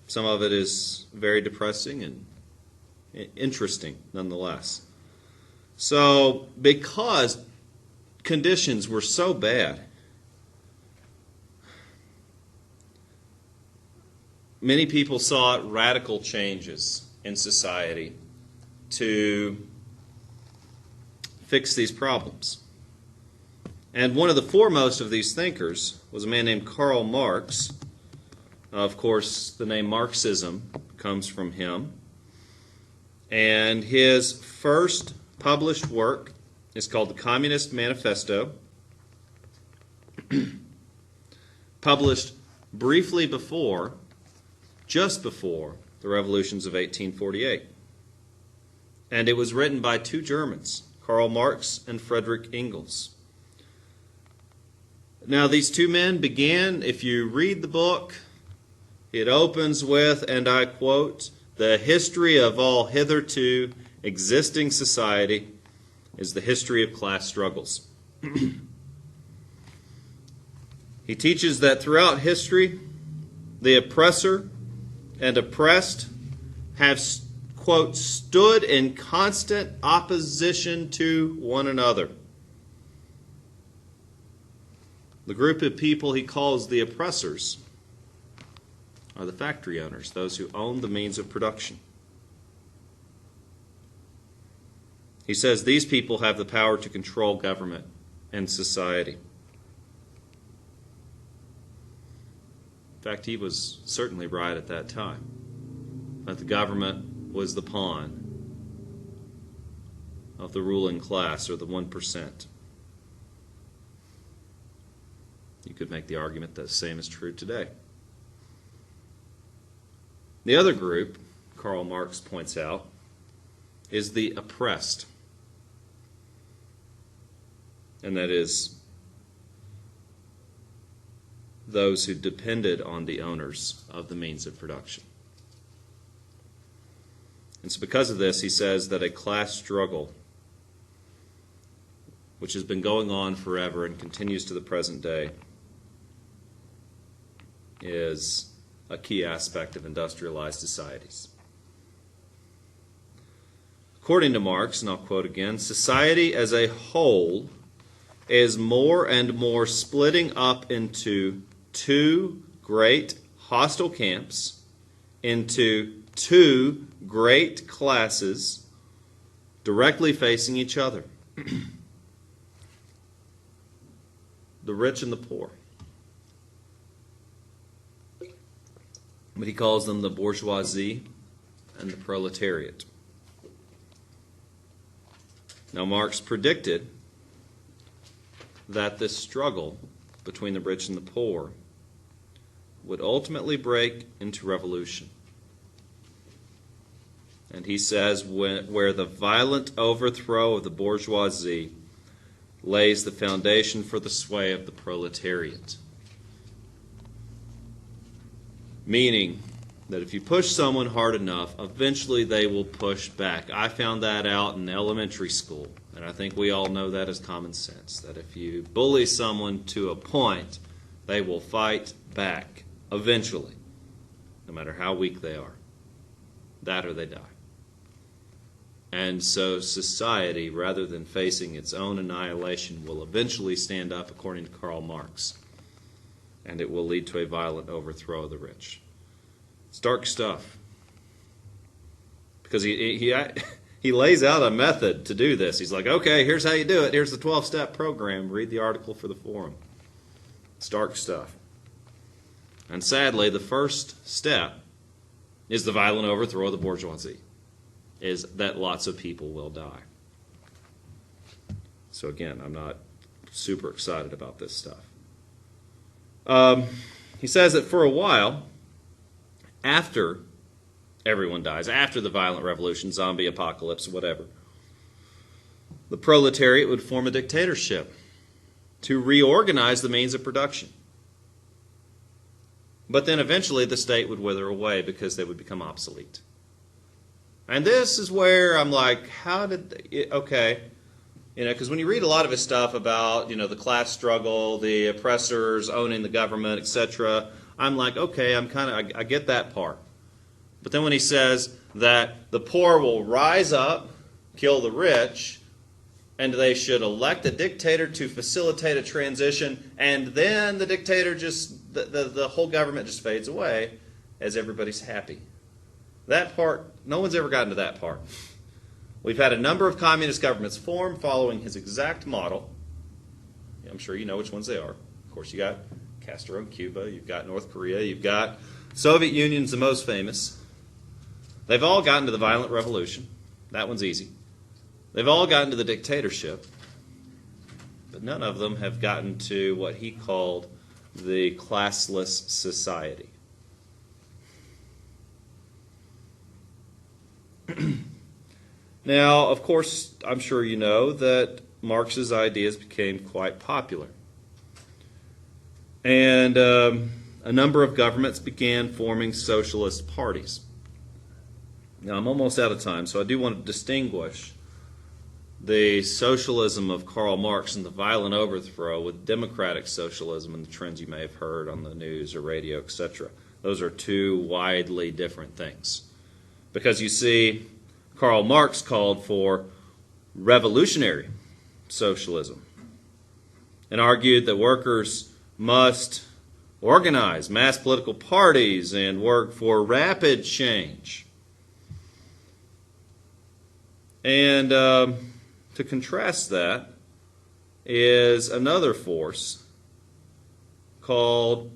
Some of it is very depressing and interesting nonetheless. So, because conditions were so bad, many people sought radical changes in society to fix these problems. And one of the foremost of these thinkers was a man named Karl Marx. Of course, the name Marxism comes from him. And his first published work is called The Communist Manifesto, published briefly before, just before, the revolutions of 1848. And it was written by two Germans, Karl Marx and Friedrich Engels. Now, these two men began, if you read the book, it opens with, and I quote, "The history of all hitherto existing society is the history of class struggles." He teaches that throughout history, the oppressor and oppressed have, quote, "stood in constant opposition to one another." The group of people he calls the oppressors are the factory owners, those who own the means of production. He says these people have the power to control government and society. In fact, he was certainly right at that time, that the government was the pawn of the ruling class, or the 1%. You could make the argument that the same is true today. The other group, Karl Marx points out, is the oppressed. And that is those who depended on the owners of the means of production. And so because of this, he says that a class struggle, which has been going on forever and continues to the present day, is a key aspect of industrialized societies. According to Marx, and I'll quote again, "Society as a whole is more and more splitting up into two great hostile camps, into two great classes directly facing each other. The rich and the poor." But he calls them the bourgeoisie and the proletariat. Now, Marx predicted that this struggle between the rich and the poor would ultimately break into revolution. And he says, where the violent overthrow of the bourgeoisie lays the foundation for the sway of the proletariat. Meaning that if you push someone hard enough, eventually they will push back. I found that out in elementary school, and I think we all know that as common sense, that if you bully someone to a point, they will fight back eventually, no matter how weak they are. That or they die. And so society, rather than facing its own annihilation, will eventually stand up, according to Karl Marx. And it will lead to a violent overthrow of the rich. It's dark stuff. Because he lays out a method to do this. He's like, okay, here's how you do it. Here's the 12-step program. Read the article for the forum. It's dark stuff. And sadly, the first step is the violent overthrow of the bourgeoisie. Is that lots of people will die. So again, I'm not super excited about this stuff. He says that for a while, after everyone dies, after the violent revolution, zombie apocalypse, whatever, the proletariat would form a dictatorship to reorganize the means of production. But then eventually the state would wither away because they would become obsolete. And this is where I'm like, how did they, okay, because when you read a lot of his stuff about, the class struggle, the oppressors owning the government, etc., I'm like, okay, I get that part. But then when he says that the poor will rise up, kill the rich, and they should elect a dictator to facilitate a transition, and then the dictator the whole government just fades away as everybody's happy. That part, no one's ever gotten to that part. We've had a number of communist governments form following his exact model. I'm sure you know which ones they are. Of course, you got Castro in Cuba, you've got North Korea, you've got Soviet Union's the most famous. They've all gotten to the violent revolution. That one's easy. They've all gotten to the dictatorship, but none of them have gotten to what he called the classless society. Now, of course, I'm sure you know that Marx's ideas became quite popular. And a number of governments began forming socialist parties. Now, I'm almost out of time, so I do want to distinguish the socialism of Karl Marx and the violent overthrow with democratic socialism and the trends you may have heard on the news or radio, etc. Those are two widely different things. Because you see, Karl Marx called for revolutionary socialism and argued that workers must organize mass political parties and work for rapid change. And to contrast that is another force called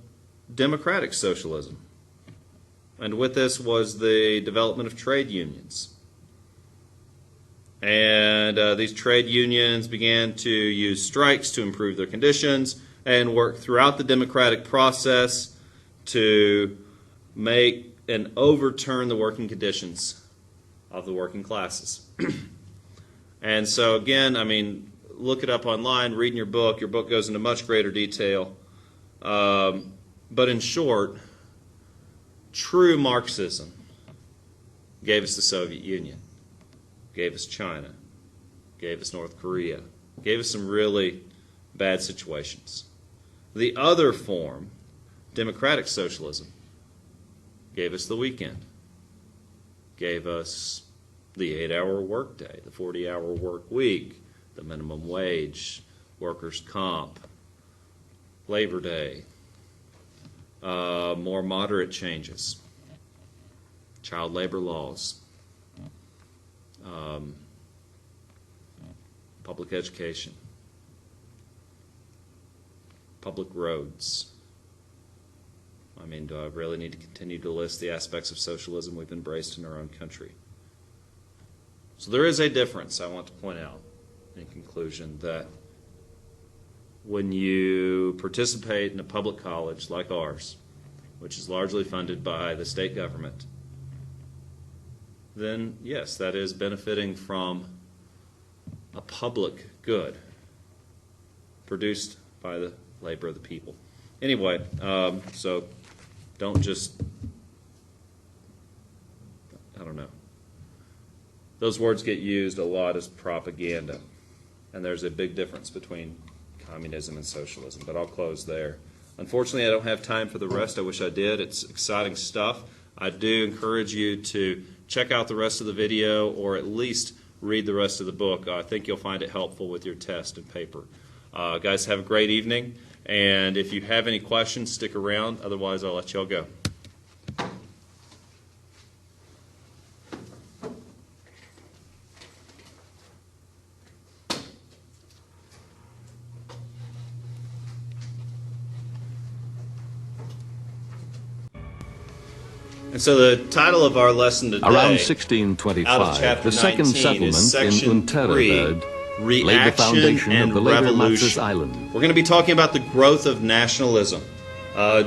democratic socialism. And with this was the development of trade unions. And these trade unions began to use strikes to improve their conditions and work throughout the democratic process to make and overturn the working conditions of the working classes. And so again, look it up online, read in your book. Your book goes into much greater detail. But in short, true Marxism gave us the Soviet Union, gave us China, gave us North Korea, gave us some really bad situations. The other form, democratic socialism, gave us the weekend, gave us the 8-hour workday, the 40-hour work week, the minimum wage, workers' comp, Labor Day, more moderate changes, child labor laws, public education, public roads. Do I really need to continue to list the aspects of socialism we've embraced in our own country? So there is a difference I want to point out in conclusion, that when you participate in a public college like ours, which is largely funded by the state government, then yes, that is benefiting from a public good produced by the labor of the people. Anyway, so don't just, I don't know. Those words get used a lot as propaganda, and there's a big difference between communism and socialism, but I'll close there. Unfortunately, I don't have time for the rest. I wish I did. It's exciting stuff. I do encourage you to check out the rest of the video, or at least read the rest of the book. I think you'll find it helpful with your test and paper. Guys, have a great evening, and if you have any questions, stick around. Otherwise, I'll let y'all go. And so the title of our lesson today, around out of 1625, chapter the second 19, is settlement in section 3, Unterverd laid the Reaction foundation and of the later Matzes Revolution. Island. We're going to be talking about the growth of nationalism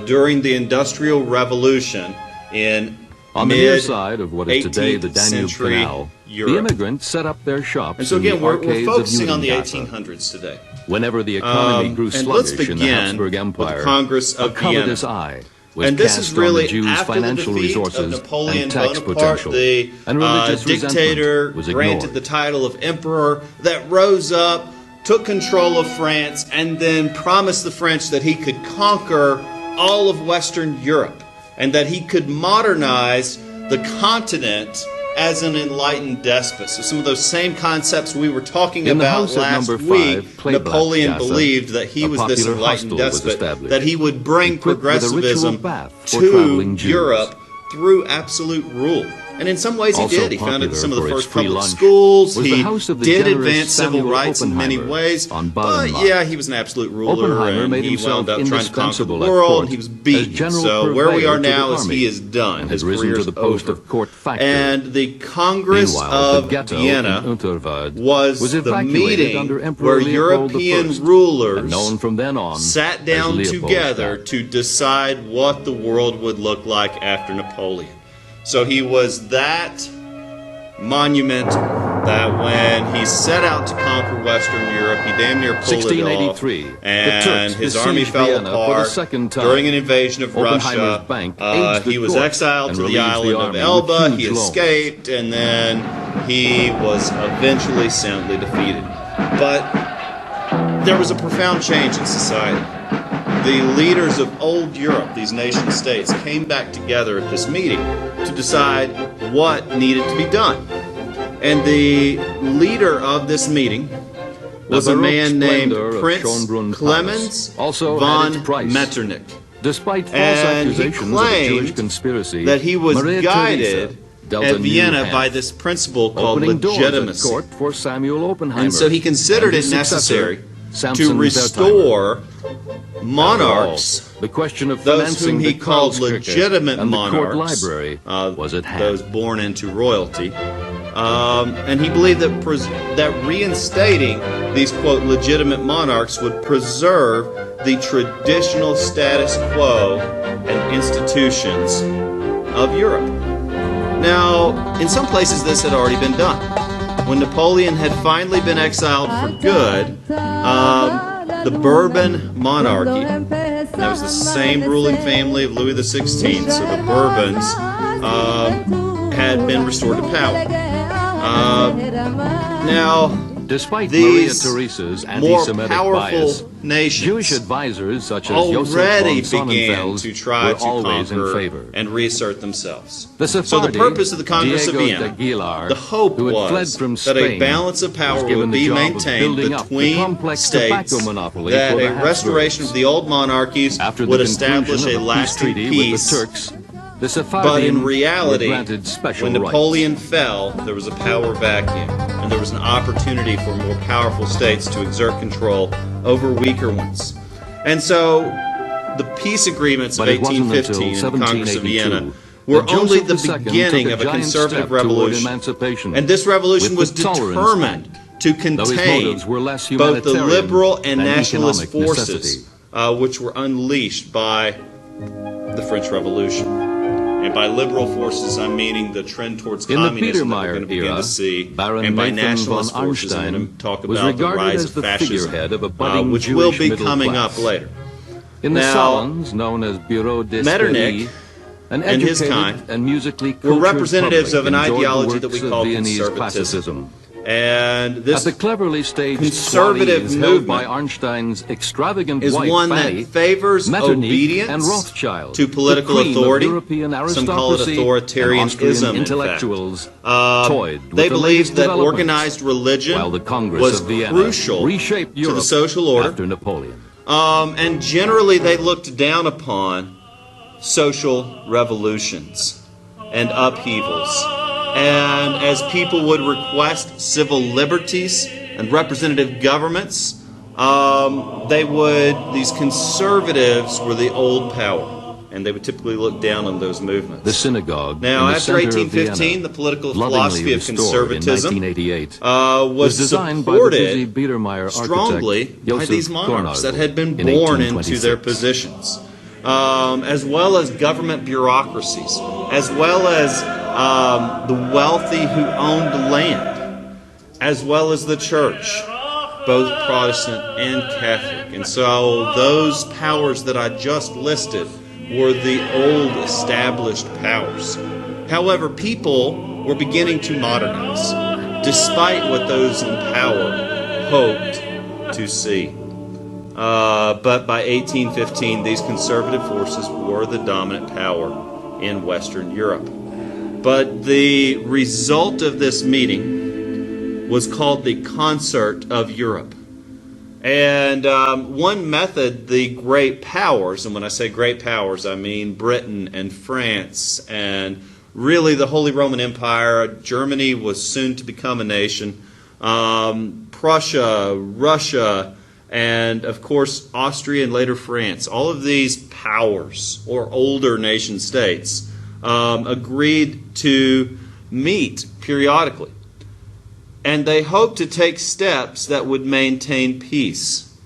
during the Industrial Revolution in On the near side of what is today the 18th Danube century Canal, Europe. the immigrants set up their shops And so in the again, we're arcades focusing of on the Judengasse. 1800s today. Whenever the economy grew and let's sluggish in the begin Habsburg with Empire, the Congress of a covetous Vienna. eye was And this cast is really on the Jews' after financial the defeat of resources Napoleon and tax Bonaparte, potential, the and religious dictator resentment was granted ignored. the title of emperor, that rose up, took control of France, and then promised the French that he could conquer all of Western Europe and that he could modernize the continent as an enlightened despot. So some of those same concepts we were talking In the about house at last number week, 5, Kleeblatt Napoleon Gasse, believed that he a was this popular enlightened hostel was despot, established, that he would bring equipped with a ritual progressivism bath for to traveling Jews. Europe through absolute rule. And in some ways he Also did. He founded popular some of the for its first free public lunch schools. was the He house of the did generous advance civil Samuel rights in many Oppenheimer ways. on But Badenbach. yeah, he was an absolute ruler, Oppenheimer and made he himself wound up trying to conquer the indispensable at world, court and he was as beaten. general So where we purveyor are to the now is army, he is done. and His has risen to career's the post over. of court factor. And the Congress Meanwhile, of the ghetto Vienna in Unterverd was the evacuated under meeting Emperor where Leopold European I, rulers and known from then on sat as down Leopoldstadt. together to decide what the world would look like after Napoleon. So he was that monument that when he set out to conquer Western Europe, he damn near pulled it off, 1683, and the Turks his army besieged fell Vienna for the apart second time. during an invasion of Oppenheimer's Russia. bank aged the He was court exiled and to the relieved the island of army with Elba. huge He loans. escaped, and then he was eventually soundly defeated. But there was a profound change in society. The leaders of old Europe, these nation states, came back together at this meeting to decide what needed to be done. And the leader of this meeting was The a Baroque man named splendor of Prince Schönbrunn Clemens Palace also had von its price. Metternich. Despite false And he accusations of a Jewish claimed conspiracy, that he was Maria guided Theresa dealt a at new Vienna hand, by this principle called opening doors at legitimacy. court for Samuel Oppenheimer. And so he considered and it his necessary successor, to Samson restore Wertheimer. monarchs, After all, the question of those financing whom he the called Karlskirche legitimate and the court monarchs, library was at hand. those born into royalty. And he believed that reinstating these, quote, legitimate monarchs would preserve the traditional status quo and institutions of Europe. Now, in some places this had already been done. When Napoleon had finally been exiled for good, the Bourbon monarchy, that was the same ruling family of Louis XVI, so the Bourbons had been restored to power. Now, Despite Maria these Theresa's more anti-Semitic powerful bias, nations Jewish advisors such as Joseph already von began Sonnenfels to try were to always in conquer favor. and reassert themselves. The So the Sephardi, purpose of the Congress of Diego Vienna, d'Aguilar, the hope who had fled was from that a Spain, balance of power was given would the be job of maintained building up the between complex states, tobacco monopoly that for the a restoration Habsburgs. of the old monarchies After would the establish conclusion a of a peace lasting treaty peace. with the Turks, the Sephardim But in reality, were granted special when rights. Napoleon fell, there was a power vacuum, and there was an opportunity for more powerful states to exert control over weaker ones. And so, the peace agreements of But it wasn't 1815 until and the Congress of 1782 Vienna were that only Joseph the II beginning took of a giant conservative step toward revolution. emancipation, And this revolution with was the tolerance determined act, to though his contain motives were less both the humanitarian liberal and than nationalist economic forces, necessity. which were unleashed by the French Revolution. And by liberal forces, I'm meaning the trend towards In the communism that we're Biedermeier going to begin era, to see. Baron And by Nathan nationalist von forces, I'm going Arnstein to talk was about the regarded rise as of the fascism, figurehead of a budding which will Jewish be middle coming class. up later. In the Now, salons known as Bureau Metternich d'Esprit, an and his educated kind and musically were cultured representatives public of an enjoyed the ideology that works we of call Viennese conservatism. classicism. And At this the cleverly staged conservative soirees held by movement Arnstein's extravagant is wife one Fanny, that favors Metternich obedience and Rothschild, to political the cream authority. of European Some call it aristocracy authoritarianism, and Austrian in intellectuals, fact. toyed with They the believed latest that developments, organized religion while the Congress was of Vienna crucial reshaped to Europe the social order. after Napoleon. And generally they looked down upon social revolutions and upheavals. And as people would request civil liberties and representative governments, these conservatives were the old power, and they would typically look down on those movements. The synagogue Now, in the after center of 1815, Vienna, the political lovingly philosophy of restored conservatism in 1988, was designed by the busy supported Biedermeier strongly architect by Joseph these monarchs Cornagel that had been in born into their 1826. positions, as well as government bureaucracies, as well as the wealthy who owned land, as well as the church, both Protestant and Catholic. And so those powers that I just listed were the old established powers. However, people were beginning to modernize, despite what those in power hoped to see. But by 1815, these conservative forces were the dominant power in Western Europe. But the result of this meeting was called the Concert of Europe. And one method the great powers, and when I say great powers, I mean Britain and France and really the Holy Roman Empire. Germany was soon to become a nation. Prussia, Russia, and of course Austria and later France. All of these powers, or older nation states, agreed to meet periodically. And they hoped to take steps that would maintain peace.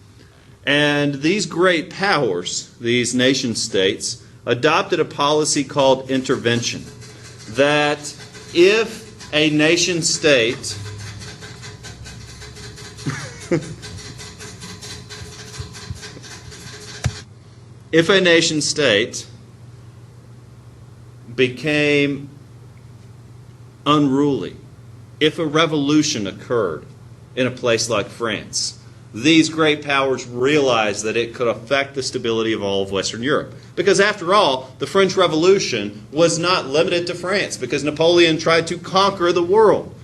And these great powers, these nation states, adopted a policy called intervention. That if a nation state if a nation state became unruly, if a revolution occurred in a place like France, these great powers realized that it could affect the stability of all of Western Europe. Because after all, the French Revolution was not limited to France, because Napoleon tried to conquer the world.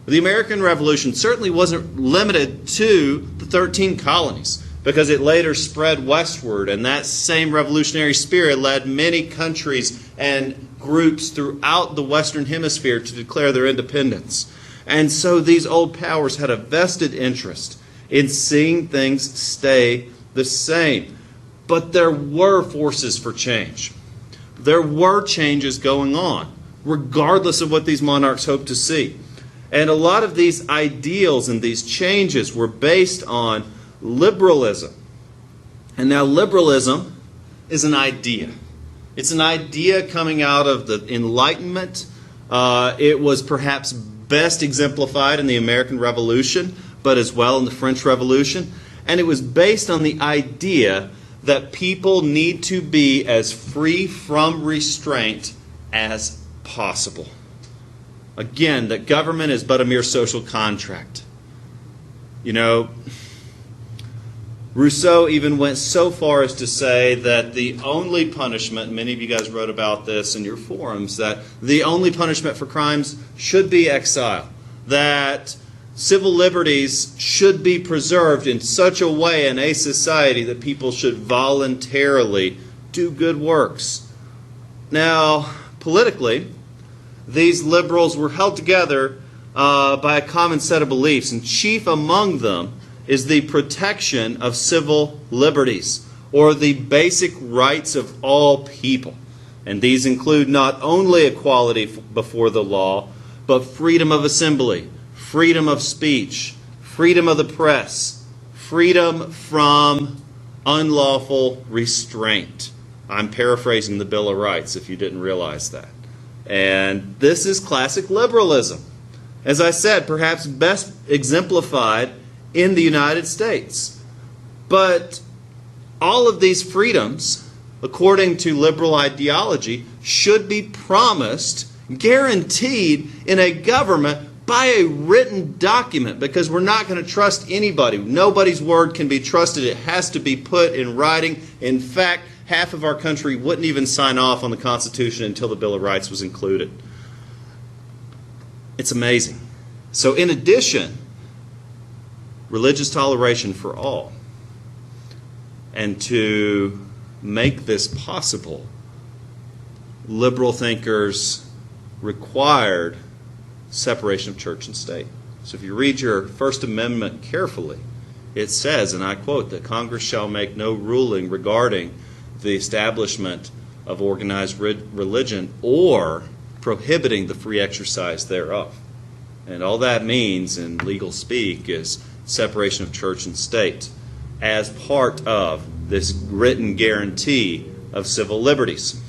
The American Revolution certainly wasn't limited to the 13 colonies, because it later spread westward, and that same revolutionary spirit led many countries and groups throughout the Western Hemisphere to declare their independence. And so these old powers had a vested interest in seeing things stay the same. But there were forces for change. There were changes going on, regardless of what these monarchs hoped to see. And a lot of these ideals and these changes were based on liberalism. And now liberalism is an idea. It's an idea coming out of the Enlightenment. It was perhaps best exemplified in the American Revolution, but as well in the French Revolution. And it was based on the idea that people need to be as free from restraint as possible. Again, that government is but a mere social contract. You know, Rousseau even went so far as to say that the only punishment, many of you guys wrote about this in your forums, that the only punishment for crimes should be exile. That civil liberties should be preserved in such a way in a society that people should voluntarily do good works. Now, politically, these liberals were held together by a common set of beliefs, and chief among them is the protection of civil liberties, or the basic rights of all people. And these include not only equality before the law, but freedom of assembly, freedom of speech, freedom of the press, freedom from unlawful restraint. I'm paraphrasing the Bill of Rights if you didn't realize that. And this is classic liberalism. As I said, perhaps best exemplified in the United States. But all of these freedoms, according to liberal ideology, should be promised, guaranteed in a government by a written document, because we're not going to trust anybody. Nobody's word can be trusted. It has to be put in writing. In fact, half of our country wouldn't even sign off on the Constitution until the Bill of Rights was included. It's amazing. So in addition, religious toleration for all. And to make this possible, liberal thinkers required separation of church and state. So if you read your First Amendment carefully, it says, and I quote, that Congress shall make no ruling regarding the establishment of organized religion or prohibiting the free exercise thereof. And all that means in legal speak is separation of church and state as part of this written guarantee of civil liberties.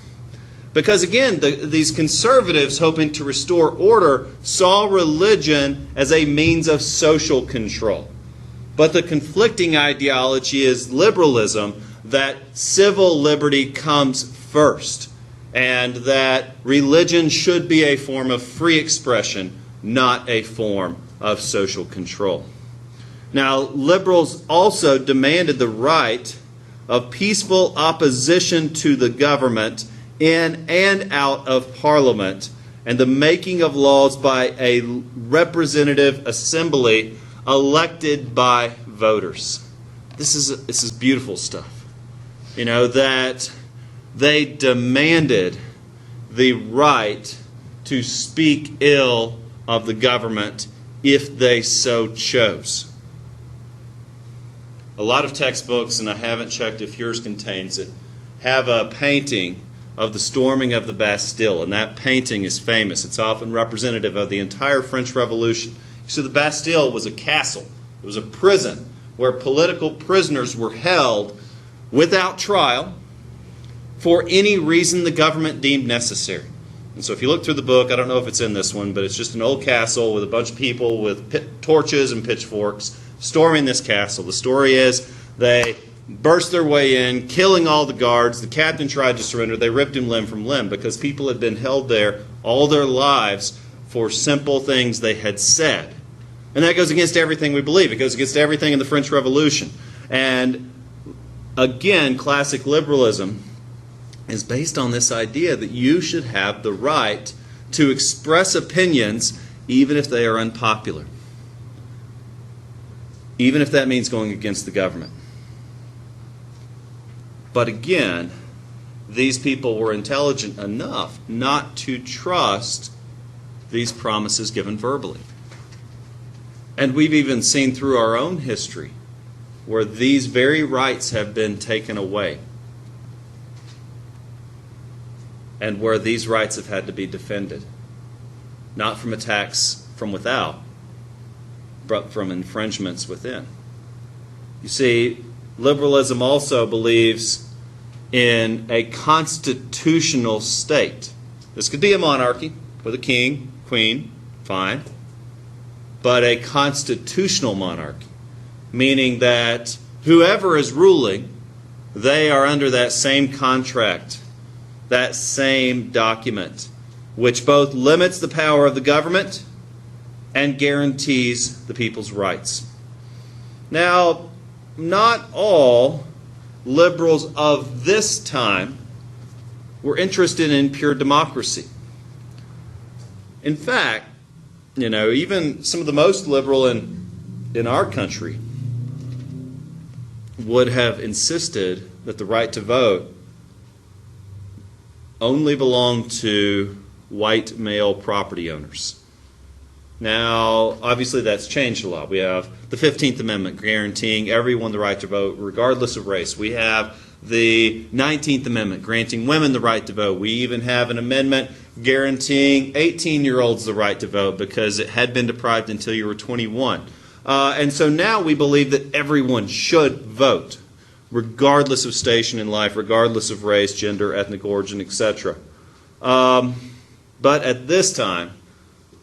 Because again, these conservatives hoping to restore order saw religion as a means of social control. But the conflicting ideology is liberalism, that civil liberty comes first, and that religion should be a form of free expression, not a form of social control. Now, liberals also demanded the right of peaceful opposition to the government in and out of Parliament, and the making of laws by a representative assembly elected by voters. This is beautiful stuff. You know, that they demanded the right to speak ill of the government if they so chose. A lot of textbooks, and I haven't checked if yours contains it, have a painting of the storming of the Bastille, and that painting is famous. It's often representative of the entire French Revolution. So the Bastille was a castle. It was a prison where political prisoners were held without trial for any reason the government deemed necessary. And so if you look through the book, I don't know if it's in this one, but it's just an old castle with a bunch of people with torches and pitchforks storming this castle. The story is they burst their way in, killing all the guards. The captain tried to surrender. They ripped him limb from limb because people had been held there all their lives for simple things they had said. And that goes against everything we believe. It goes against everything in the French Revolution. And again, classic liberalism is based on this idea that you should have the right to express opinions even if they are unpopular. Even if that means going against the government. But again, these people were intelligent enough not to trust these promises given verbally. And we've even seen through our own history where these very rights have been taken away, and where these rights have had to be defended, not from attacks from without, but from infringements within. You see, liberalism also believes in a constitutional state. This could be a monarchy with a king, queen, fine, but a constitutional monarchy, meaning that whoever is ruling, they are under that same contract, that same document, which both limits the power of the government and guarantees the people's rights. Now, not all liberals of this time were interested in pure democracy. In fact, even some of the most liberal in our country would have insisted that the right to vote only belonged to white male property owners. Now, obviously that's changed a lot. We have the 15th Amendment guaranteeing everyone the right to vote regardless of race. We have the 19th Amendment granting women the right to vote. We even have an amendment guaranteeing 18-year-olds the right to vote because it had been deprived until you were 21. And so now we believe that everyone should vote. regardless of station in life, regardless of race, gender, ethnic origin, etc. But at this time,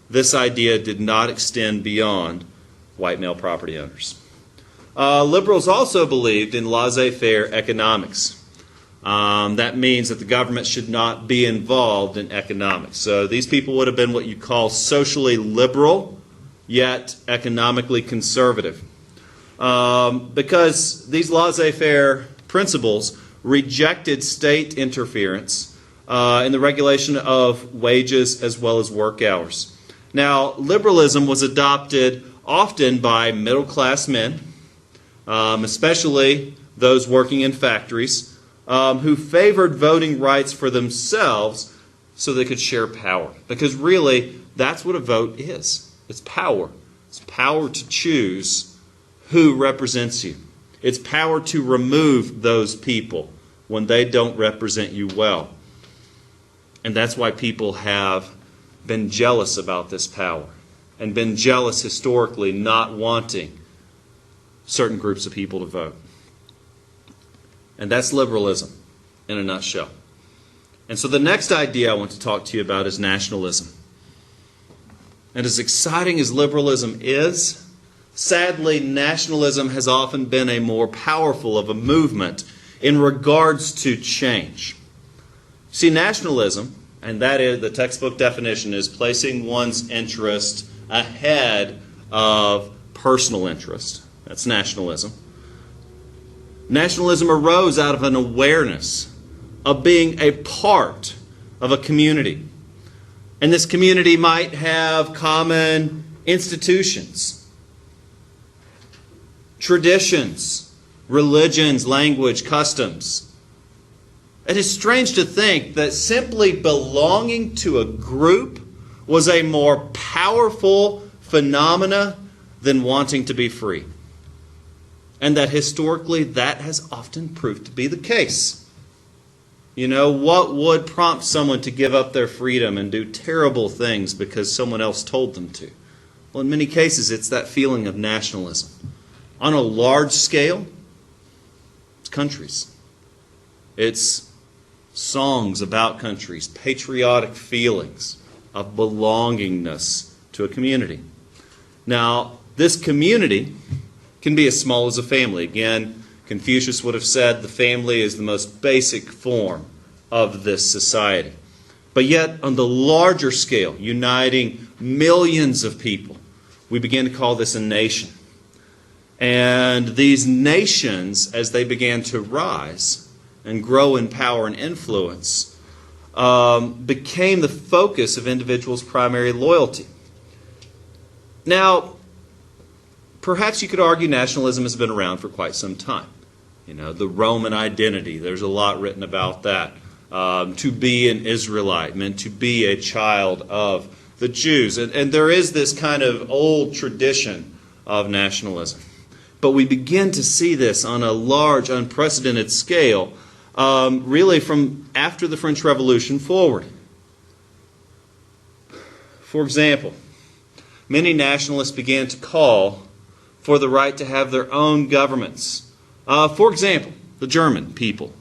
this idea did not extend beyond white male property owners. Liberals also believed in laissez-faire economics. That means that the government should not be involved in economics. So these people would have been what you call socially liberal, yet economically conservative. Because these laissez-faire principles rejected state interference in the regulation of wages as well as work hours. Now, liberalism was adopted often by middle-class men, especially those working in factories, who favored voting rights for themselves so they could share power. Because really, that's what a vote is. It's power. It's power to choose who represents you. It's power to remove those people when they don't represent you well. And that's why people have been jealous about this power and been jealous historically, not wanting certain groups of people to vote. And that's liberalism in a nutshell. And so the next idea I want to talk to you about is nationalism. And as exciting as liberalism is, sadly, nationalism has often been a more powerful of a movement in regards to change. See, nationalism, and that is, the textbook definition is placing one's interest ahead of personal interest. That's nationalism. Nationalism arose out of an awareness of being a part of a community. And this community might have common institutions, traditions, religions, language, customs. It is strange to think that simply belonging to a group was a more powerful phenomena than wanting to be free. And that historically that has often proved to be the case. You know, what would prompt someone to give up their freedom and do terrible things because someone else told them to? Well, in many cases, it's that feeling of nationalism. On a large scale, it's countries. It's songs about countries, patriotic feelings of belongingness to a community. Now, this community can be as small as a family. Again, Confucius would have said the family is the most basic form of this society. But yet, on the larger scale, uniting millions of people, we begin to call this a nation. And these nations, as they began to rise and grow in power and influence, became the focus of individuals' primary loyalty. Now, perhaps you could argue nationalism has been around for quite some time. You know, the Roman identity, there's a lot written about that. To be an Israelite meant to be a child of the Jews. And there is this kind of old tradition of nationalism. But we begin to see this on a large, unprecedented scale, really from after the French Revolution forward. For example, many nationalists began to call for the right to have their own governments. For example, the German people.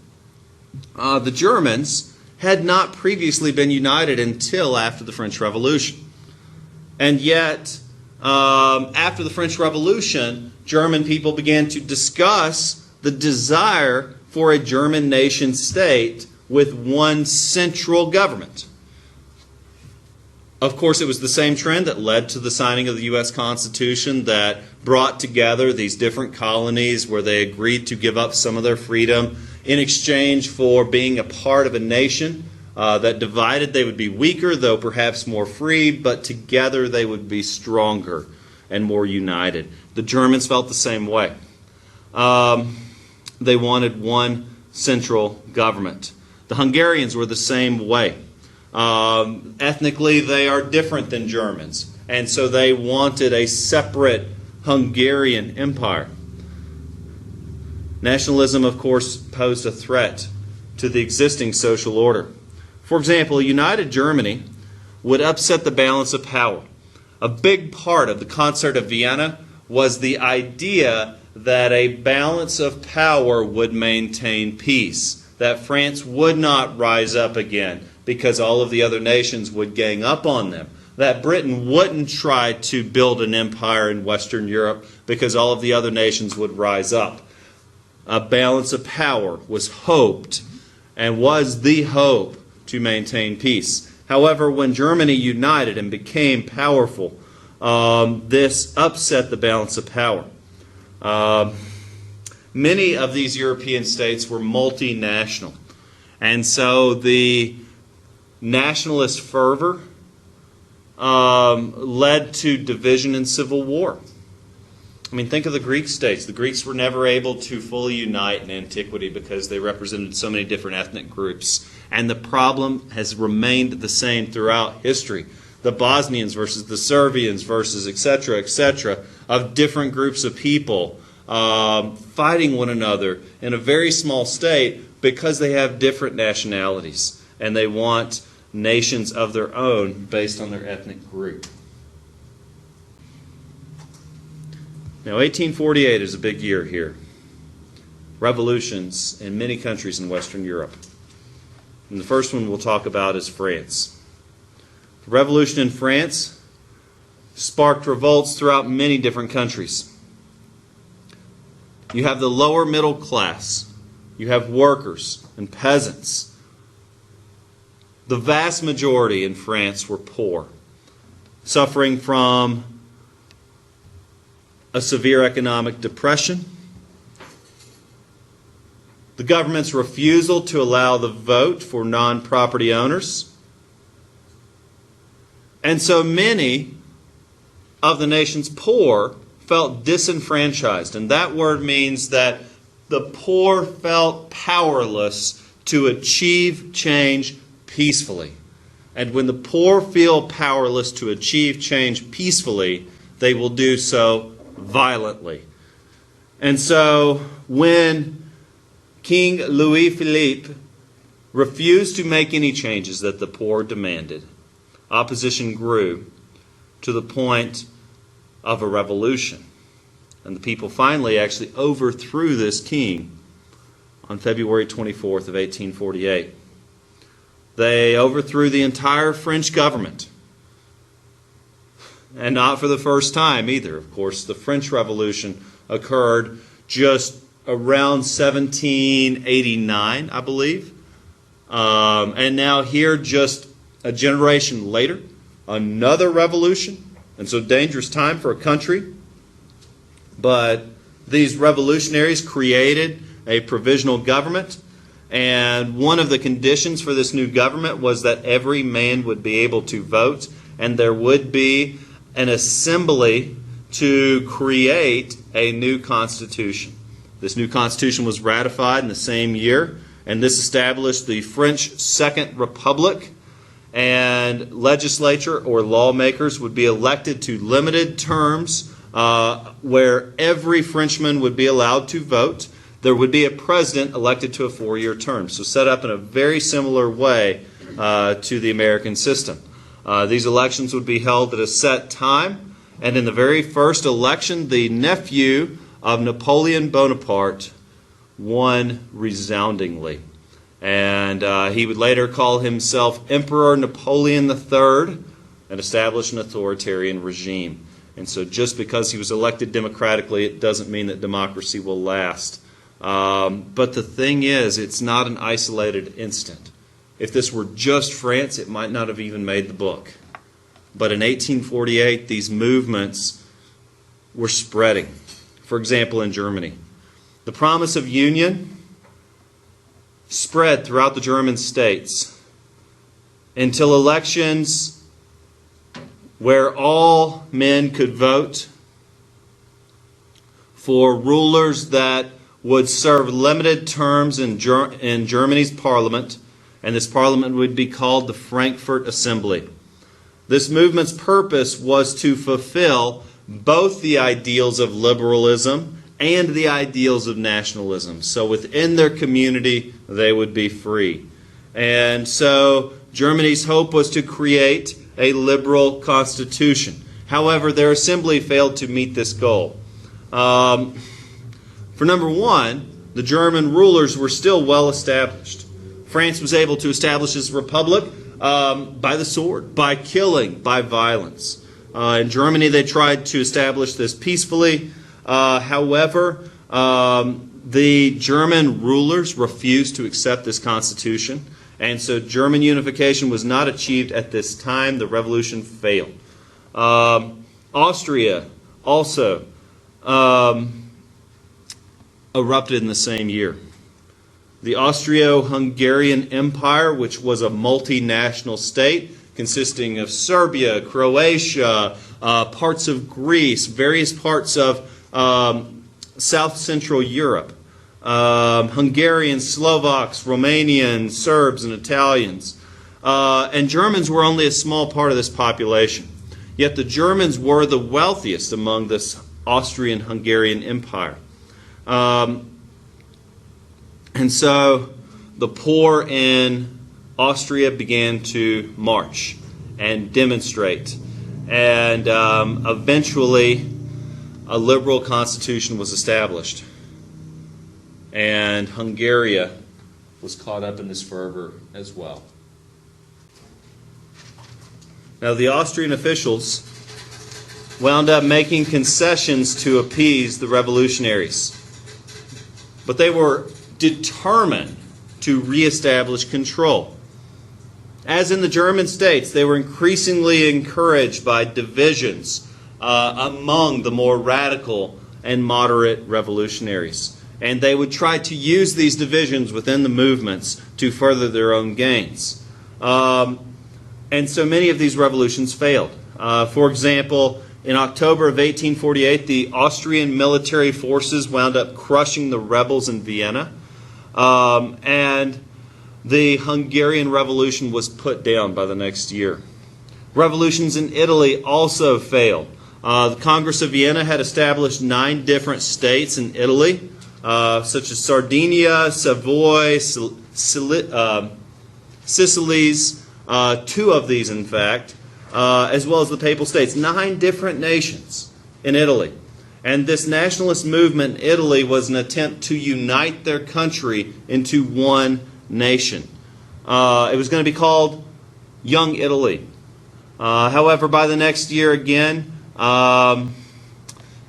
The Germans had not previously been united until after the French Revolution. And yet, after the French Revolution, German people began to discuss the desire for a German nation state with one central government. Of course, it was the same trend that led to the signing of the U.S. Constitution that brought together these different colonies where they agreed to give up some of their freedom in exchange for being a part of a nation that divided. They would be weaker, though perhaps more free, but together they would be stronger and more united. The Germans felt the same way. They wanted one central government. The Hungarians were the same way. Ethnically, they are different than Germans, and so they wanted a separate Hungarian empire. Nationalism, of course, posed a threat to the existing social order. For example, a united Germany would upset the balance of power. A big part of the Concert of Vienna was the idea that a balance of power would maintain peace, that France would not rise up again because all of the other nations would gang up on them, that Britain wouldn't try to build an empire in Western Europe because all of the other nations would rise up. A balance of power was hoped and was the hope to maintain peace. However, when Germany united and became powerful, this upset the balance of power. Many of these European states were multinational, and so the nationalist fervor led to division and civil war. I mean, think of the Greek states. The Greeks were never able to fully unite in antiquity because they represented so many different ethnic groups. And the problem has remained the same throughout history. The Bosnians versus the Serbians versus etc., of different groups of people fighting one another in a very small state because they have different nationalities and they want nations of their own based on their ethnic group. Now, 1848 is a big year here. Revolutions in many countries in Western Europe. And the first one we'll talk about is France. The revolution in France sparked revolts throughout many different countries. You have the lower middle class. You have workers and peasants. The vast majority in France were poor, suffering from a severe economic depression, the government's refusal to allow the vote for non-property owners, and so many of the nation's poor felt disenfranchised. And that word means that the poor felt powerless to achieve change peacefully. And when the poor feel powerless to achieve change peacefully, they will do so violently. And so when King Louis Philippe refused to make any changes that the poor demanded, opposition grew to the point of a revolution. And the people finally actually overthrew this king on February 24th of 1848. They overthrew the entire French government. And not for the first time either. Of course, the French Revolution occurred just around 1789, I believe. And now here, just a generation later, another revolution. And so dangerous time for a country. But these revolutionaries created a provisional government. And one of the conditions for this new government was that every man would be able to vote. And there would be an assembly to create a new constitution. This new constitution was ratified in the same year, and this established the French Second Republic, and legislature or lawmakers would be elected to limited terms where every Frenchman would be allowed to vote. There would be a president elected to a 4-year term, so set up in a very similar way to the American system. These elections would be held at a set time, and in the very first election, the nephew of Napoleon Bonaparte won resoundingly. And he would later call himself Emperor Napoleon III and establish an authoritarian regime. And so just because he was elected democratically, it doesn't mean that democracy will last. But the thing is, it's not an isolated instant. If this were just France, it might not have even made the book. But in 1848, these movements were spreading. For example, in Germany, the promise of union spread throughout the German states until elections where all men could vote for rulers that would serve limited terms in Germany's parliament, and this parliament would be called the Frankfurt Assembly. This movement's purpose was to fulfill both the ideals of liberalism and the ideals of nationalism. So within their community, they would be free. And so Germany's hope was to create a liberal constitution. However, their assembly failed to meet this goal. For number one, the German rulers were still well established. France was able to establish its republic by the sword, by killing, by violence. In Germany, they tried to establish this peacefully. However, the German rulers refused to accept this constitution, and so German unification was not achieved at this time. The revolution failed. Austria also erupted in the same year. The Austro-Hungarian Empire, which was a multinational state consisting of Serbia, Croatia, parts of Greece, various parts of South Central Europe, Hungarians, Slovaks, Romanians, Serbs, and Italians. And Germans were only a small part of this population. Yet the Germans were the wealthiest among this Austrian-Hungarian Empire. And so the poor in Austria began to march and demonstrate. And eventually a liberal constitution was established. And Hungary was caught up in this fervor as well. Now the Austrian officials wound up making concessions to appease the revolutionaries. But they were determined to reestablish control. As in the German states, they were increasingly encouraged by divisions among the more radical and moderate revolutionaries. And they would try to use these divisions within the movements to further their own gains. And so many of these revolutions failed. For example, in October of 1848, the Austrian military forces wound up crushing the rebels in Vienna. And the Hungarian Revolution was put down by the next year. Revolutions in Italy also failed. The Congress of Vienna had established 9 different states in Italy, such as Sardinia, Savoy, Sicily's, 2 of these in fact, as well as the Papal States. 9 different nations in Italy. And this nationalist movement in Italy was an attempt to unite their country into one nation. It was going to be called Young Italy. However, by the next year again,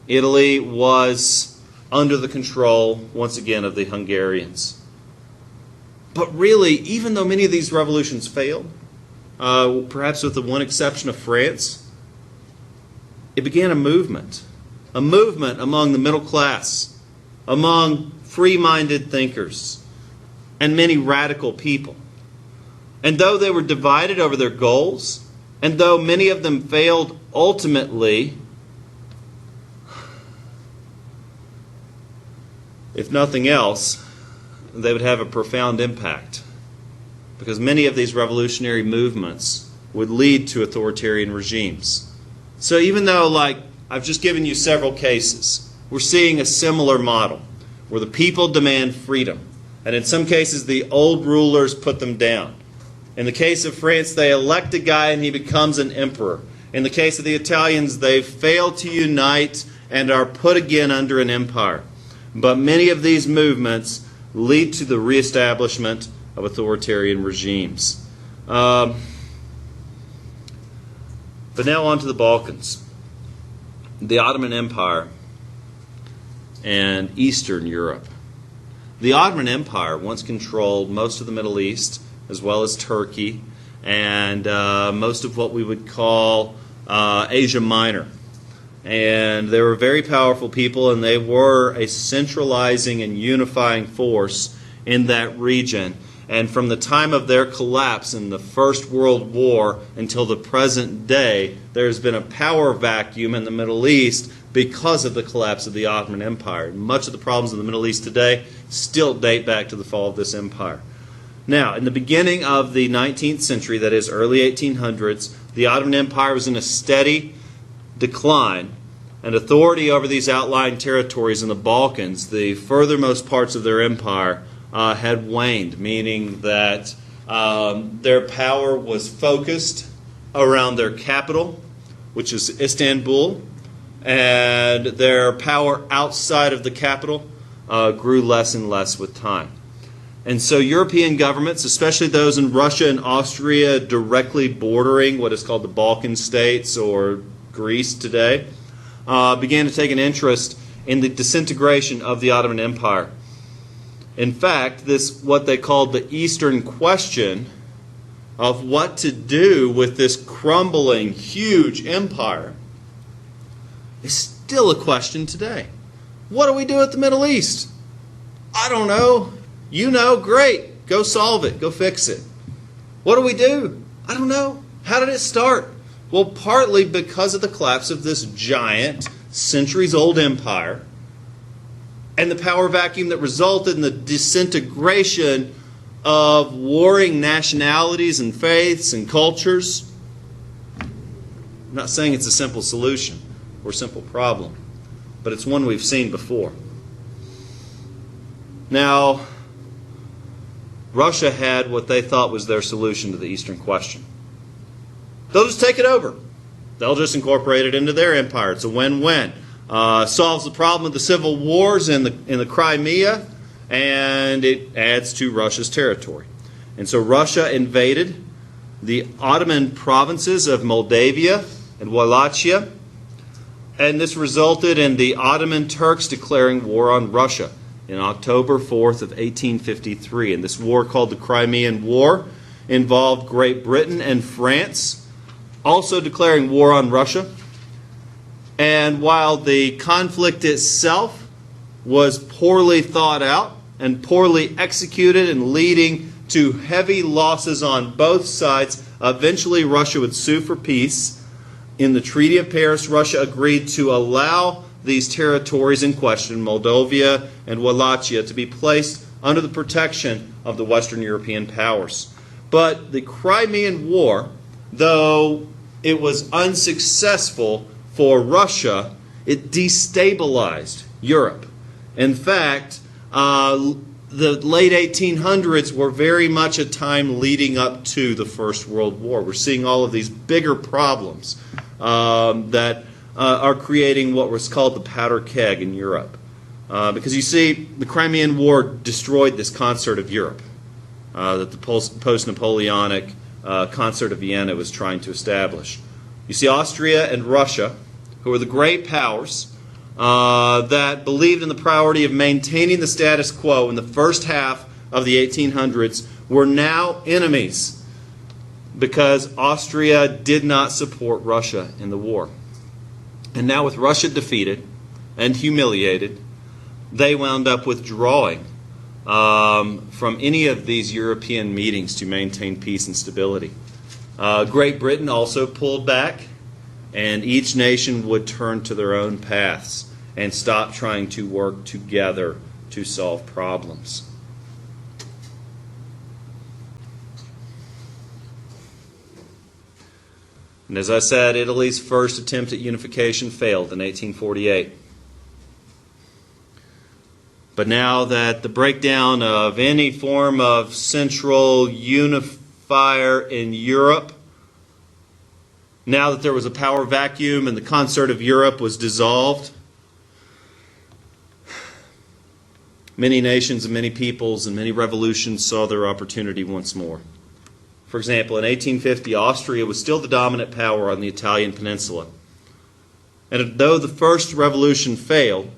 Italy was under the control, once again, of the Hungarians. But really, even though many of these revolutions failed, perhaps with the one exception of France, it began a movement among the middle class, among free-minded thinkers, and many radical people. And though they were divided over their goals, and though many of them failed ultimately, if nothing else, they would have a profound impact. Because many of these revolutionary movements would lead to authoritarian regimes. So even though, like, I've just given you several cases, we're seeing a similar model where the people demand freedom. And in some cases, the old rulers put them down. In the case of France, they elect a guy and he becomes an emperor. In the case of the Italians, they fail to unite and are put again under an empire. But many of these movements lead to the reestablishment of authoritarian regimes. But now on to the Balkans. The Ottoman Empire and Eastern Europe. The Ottoman Empire once controlled most of the Middle East, as well as Turkey, and most of what we would call Asia Minor. And they were very powerful people, and they were a centralizing and unifying force in that region. And from the time of their collapse in the First World War until the present day, there's been a power vacuum in the Middle East because of the collapse of the Ottoman Empire. Much of the problems in the Middle East today still date back to the fall of this empire. Now, in the beginning of the 19th century, that is early 1800s, the Ottoman Empire was in a steady decline, and authority over these outlying territories in the Balkans, the furthermost parts of their empire, had waned, meaning that their power was focused around their capital, which is Istanbul, and their power outside of the capital grew less and less with time. And so European governments, especially those in Russia and Austria directly bordering what is called the Balkan states or Greece today, began to take an interest in the disintegration of the Ottoman Empire. In fact, this what they called the Eastern question of what to do with this crumbling, huge empire is still a question today. What do we do with the Middle East? I don't know. You know, great. Go solve it. Go fix it. What do we do? I don't know. How did it start? Well, partly because of the collapse of this giant, centuries-old empire and the power vacuum that resulted in the disintegration of warring nationalities and faiths and cultures. I'm not saying it's a simple solution or a simple problem, but it's one we've seen before. Now, Russia had what they thought was their solution to the Eastern question. They'll just take it over. They'll just incorporate it into their empire. It's a win-win. Solves the problem of the civil wars in the Crimea, and it adds to Russia's territory. And so Russia invaded the Ottoman provinces of Moldavia and Wallachia, and this resulted in the Ottoman Turks declaring war on Russia in October 4th of 1853. And this war, called the Crimean War, involved Great Britain and France also declaring war on Russia. And while the conflict itself was poorly thought out and poorly executed and leading to heavy losses on both sides, eventually Russia would sue for peace. In the Treaty of Paris, Russia agreed to allow these territories in question, Moldavia and Wallachia, to be placed under the protection of the Western European powers. But the Crimean War, though it was unsuccessful for Russia, it destabilized Europe. In fact, the late 1800s were very much a time leading up to the First World War. We're seeing all of these bigger problems that are creating what was called the powder keg in Europe. Because you see, the Crimean War destroyed this concert of Europe that the post-Napoleonic concert of Vienna was trying to establish. You see, Austria and Russia, who were the great powers that believed in the priority of maintaining the status quo in the first half of the 1800s, were now enemies because Austria did not support Russia in the war. And now, with Russia defeated and humiliated, they wound up withdrawing from any of these European meetings to maintain peace and stability. Great Britain also pulled back, and each nation would turn to their own paths and stop trying to work together to solve problems. And as I said, Italy's first attempt at unification failed in 1848. But now that the breakdown of any form of central unifier in Europe, now that there was a power vacuum and the concert of Europe was dissolved, many nations and many peoples and many revolutions saw their opportunity once more. For example, in 1850, Austria was still the dominant power on the Italian peninsula. And though the first revolution failed,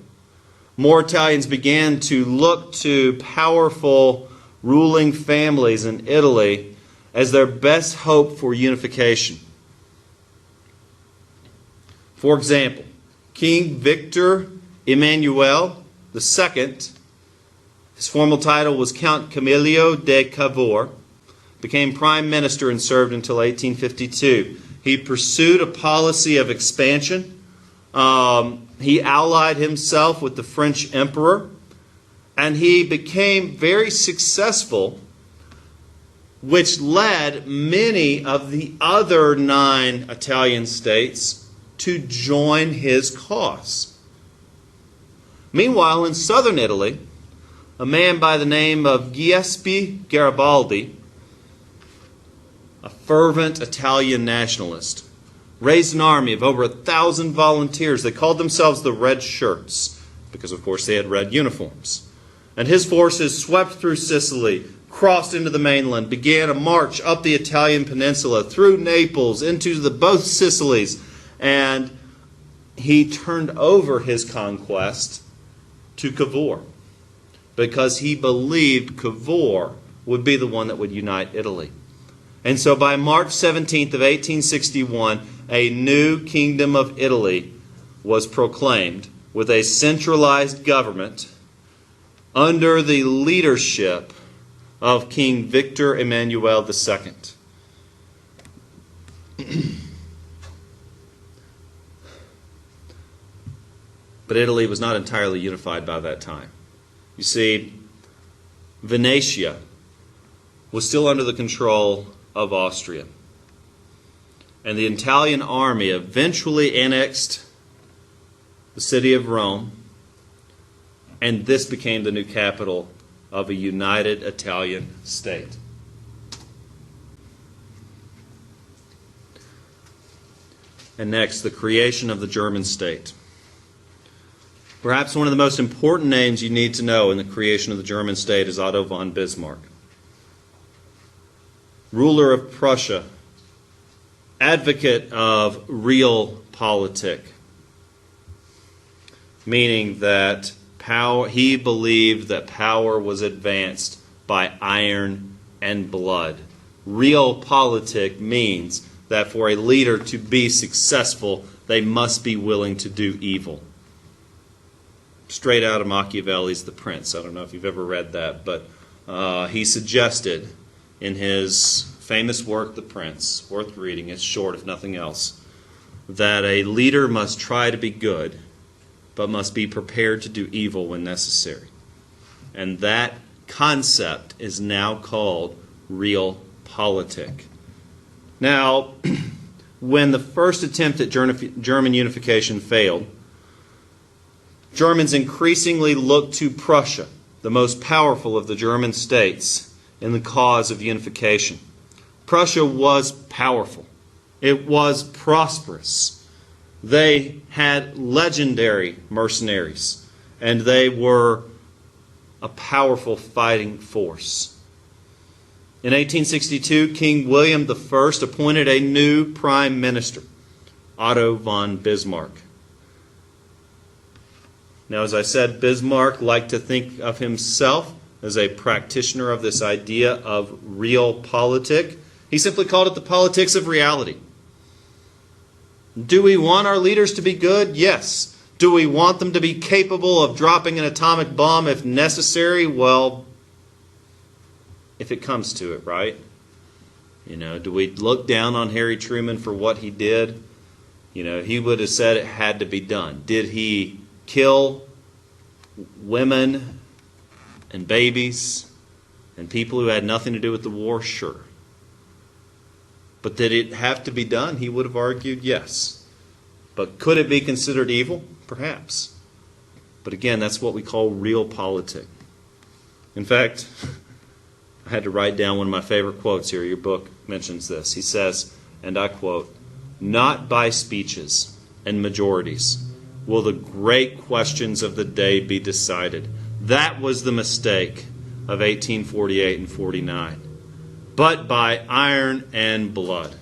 more Italians began to look to powerful ruling families in Italy as their best hope for unification. For example, King Victor Emmanuel II, his formal title was Count Camillo de Cavour, became prime minister and served until 1852. He pursued a policy of expansion. He allied himself with the French emperor, and he became very successful, which led many of the other 9 Italian states to join his cause. Meanwhile, in southern Italy, a man by the name of Giuseppe Garibaldi, a fervent Italian nationalist, raised an army of over 1,000 volunteers. They called themselves the Red Shirts because, of course, they had red uniforms. And his forces swept through Sicily, crossed into the mainland, began a march up the Italian peninsula, through Naples, into both Sicilies, and he turned over his conquest to Cavour because he believed Cavour would be the one that would unite Italy. And so by March 17th of 1861, a new kingdom of Italy was proclaimed with a centralized government under the leadership of King Victor Emmanuel II. But Italy was not entirely unified by that time. You see, Venetia was still under the control of Austria. And the Italian army eventually annexed the city of Rome, and this became the new capital of a united Italian state. And next, the creation of the German state. Perhaps one of the most important names you need to know in the creation of the German state is Otto von Bismarck. Ruler of Prussia, advocate of realpolitik, meaning that he believed that power was advanced by iron and blood. Realpolitik means that for a leader to be successful, they must be willing to do evil. Straight out of Machiavelli's The Prince. I don't know if you've ever read that, but he suggested in his famous work, The Prince, worth reading, it's short if nothing else, that a leader must try to be good, but must be prepared to do evil when necessary. And that concept is now called realpolitik. Now, when the first attempt at German unification failed, Germans increasingly looked to Prussia, the most powerful of the German states, in the cause of unification. Prussia was powerful. It was prosperous. They had legendary mercenaries, and they were a powerful fighting force. In 1862, King William I appointed a new prime minister, Otto von Bismarck. Now, as I said, Bismarck liked to think of himself as a practitioner of this idea of realpolitik. He simply called it the politics of reality. Do we want our leaders to be good? Yes. Do we want them to be capable of dropping an atomic bomb if necessary? Well, if it comes to it, right? Do we look down on Harry Truman for what he did? He would have said it had to be done. Did he kill women and babies and people who had nothing to do with the war? Sure. But did it have to be done? He would have argued yes. But could it be considered evil? Perhaps. But again, that's what we call realpolitik. In fact, I had to write down one of my favorite quotes here. Your book mentions this. He says, and I quote, "Not by speeches and majorities will the great questions of the day be decided." That was the mistake of 1848 and 49. But by iron and blood.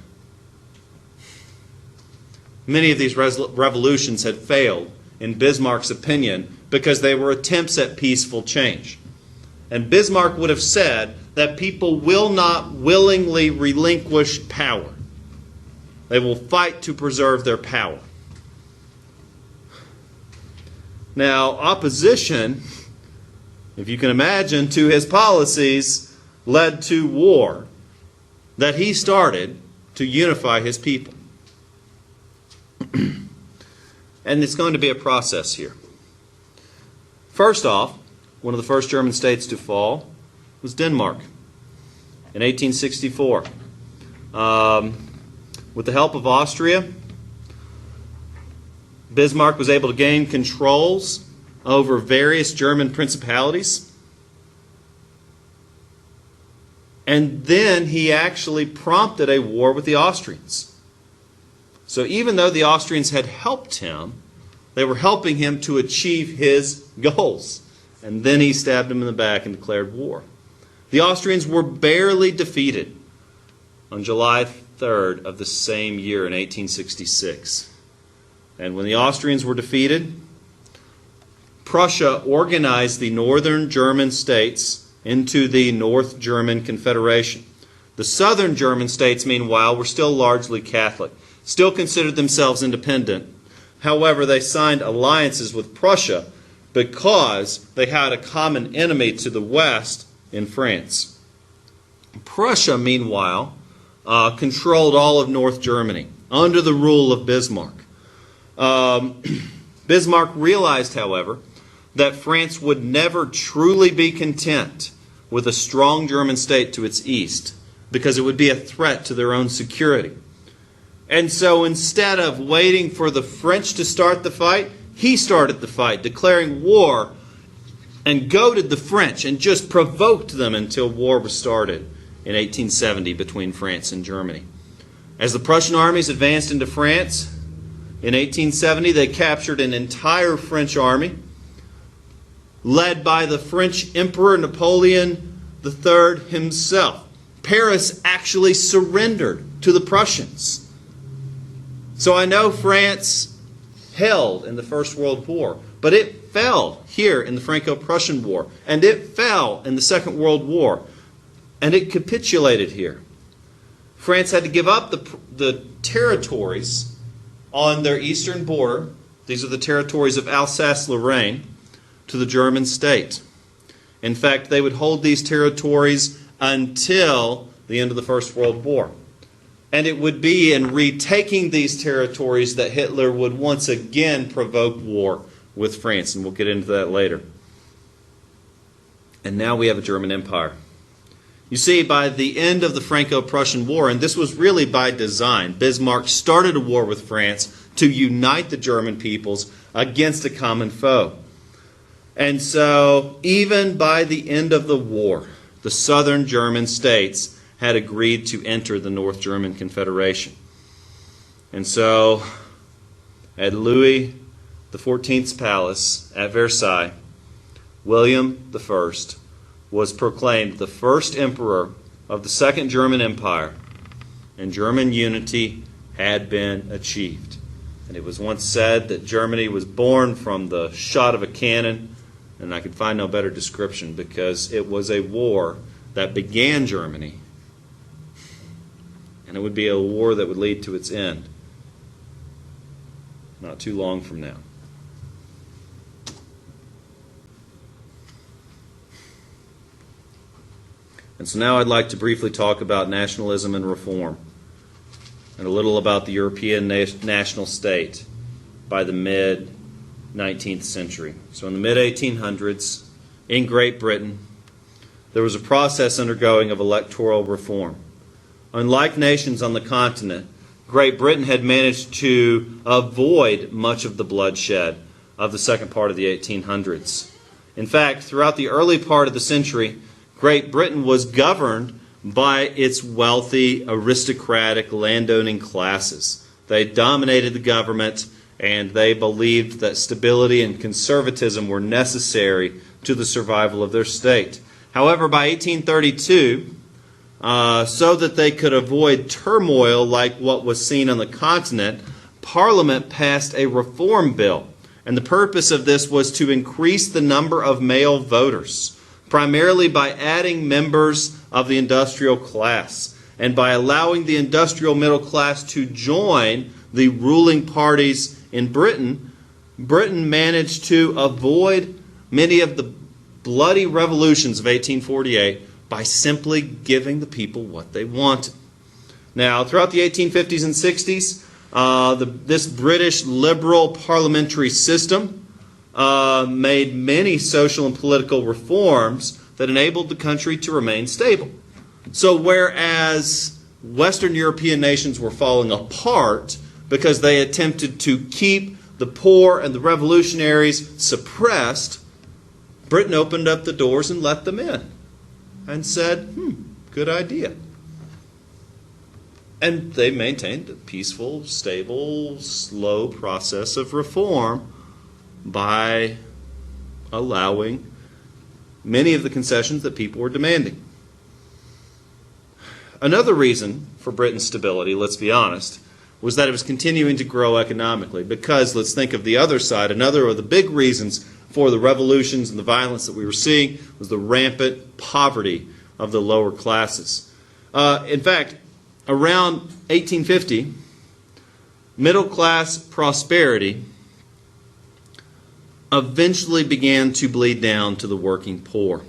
Many of these revolutions had failed, in Bismarck's opinion, because they were attempts at peaceful change. And Bismarck would have said that people will not willingly relinquish power. They will fight to preserve their power. Now, opposition, if you can imagine, to his policies led to war that he started to unify his people. And it's going to be a process here. First off, one of the first German states to fall was Denmark in 1864. With the help of Austria, Bismarck was able to gain controls over various German principalities. And then he actually prompted a war with the Austrians. So even though the Austrians had helped him, they were helping him to achieve his goals. And then he stabbed him in the back and declared war. The Austrians were barely defeated on July 3rd of the same year in 1866. And when the Austrians were defeated, Prussia organized the northern German states into the North German Confederation. The southern German states, meanwhile, were still largely Catholic, still considered themselves independent. However, they signed alliances with Prussia because they had a common enemy to the west in France. Prussia, meanwhile, controlled all of North Germany under the rule of Bismarck. Bismarck realized, however, that France would never truly be content with a strong German state to its east because it would be a threat to their own security. And so instead of waiting for the French to start the fight, he started the fight, declaring war, and goaded the French and just provoked them until war was started in 1870 between France and Germany. As the Prussian armies advanced into France in 1870, they captured an entire French army led by the French Emperor Napoleon III himself. Paris actually surrendered to the Prussians. So I know France held in the First World War, but it fell here in the Franco-Prussian War, and it fell in the Second World War, and it capitulated here. France had to give up the territories on their eastern border. These are the territories of Alsace-Lorraine, to the German state. In fact, they would hold these territories until the end of the First World War. And it would be in retaking these territories that Hitler would once again provoke war with France, and we'll get into that later. And now we have a German Empire. You see, by the end of the Franco-Prussian War, and this was really by design, Bismarck started a war with France to unite the German peoples against a common foe. And so, even by the end of the war, the southern German states had agreed to enter the North German Confederation. And so, at Louis XIV's palace at Versailles, William I was proclaimed the first emperor of the Second German Empire, and German unity had been achieved. And it was once said that Germany was born from the shot of a cannon, and I could find no better description because it was a war that began Germany, and it would be a war that would lead to its end not too long from now. And so now I'd like to briefly talk about nationalism and reform, and a little about the European national state by the mid-19th century. So in the mid-1800s, in Great Britain, there was a process undergoing of electoral reform. Unlike nations on the continent, Great Britain had managed to avoid much of the bloodshed of the second part of the 1800s. In fact, throughout the early part of the century, Great Britain was governed by its wealthy, aristocratic, landowning classes. They dominated the government, and they believed that stability and conservatism were necessary to the survival of their state. However, by 1832, so that they could avoid turmoil like what was seen on the continent, Parliament passed a reform bill. And the purpose of this was to increase the number of male voters, primarily by adding members of the industrial class and by allowing the industrial middle class to join the ruling parties in Britain. Britain managed to avoid many of the bloody revolutions of 1848 by simply giving the people what they wanted. Now, throughout the 1850s and 60s, this British liberal parliamentary system made many social and political reforms that enabled the country to remain stable. So whereas Western European nations were falling apart because they attempted to keep the poor and the revolutionaries suppressed, Britain opened up the doors and let them in and said, good idea. And they maintained a peaceful, stable, slow process of reform by allowing many of the concessions that people were demanding. Another reason for Britain's stability, let's be honest, was that it was continuing to grow economically. Because, let's think of the other side, another of the big reasons for the revolutions and the violence that we were seeing was the rampant poverty of the lower classes. In fact, around 1850, middle-class prosperity eventually began to bleed down to the working poor.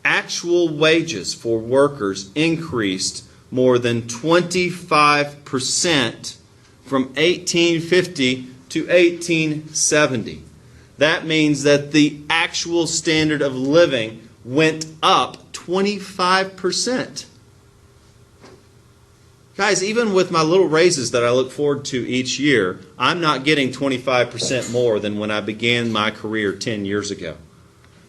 Actual wages for workers increased more than 25% from 1850 to 1870. That means that the actual standard of living went up 25%. Guys, even with my little raises that I look forward to each year, I'm not getting 25% more than when I began my career 10 years ago.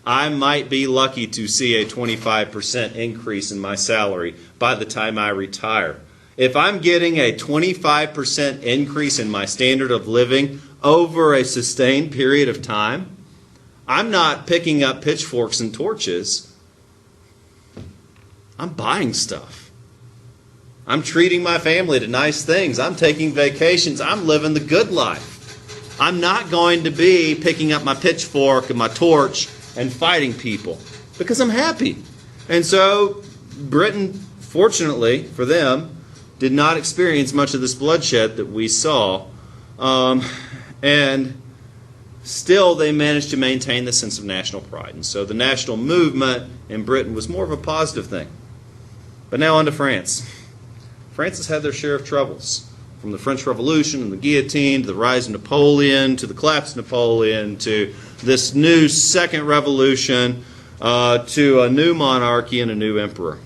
I might be lucky to see a 25% increase in my salary by the time I retire. If I'm getting a 25% increase in my standard of living over a sustained period of time, I'm not picking up pitchforks and torches. I'm buying stuff. I'm treating my family to nice things. I'm taking vacations. I'm living the good life. I'm not going to be picking up my pitchfork and my torch and fighting people because I'm happy. And so Britain, fortunately for them, did not experience much of this bloodshed that we saw. And still they managed to maintain the sense of national pride. And so the national movement in Britain was more of a positive thing. But now on to France. France has had their share of troubles, from the French Revolution and the guillotine to the rise of Napoleon to the collapse of Napoleon to this new second revolution to a new monarchy and a new emperor.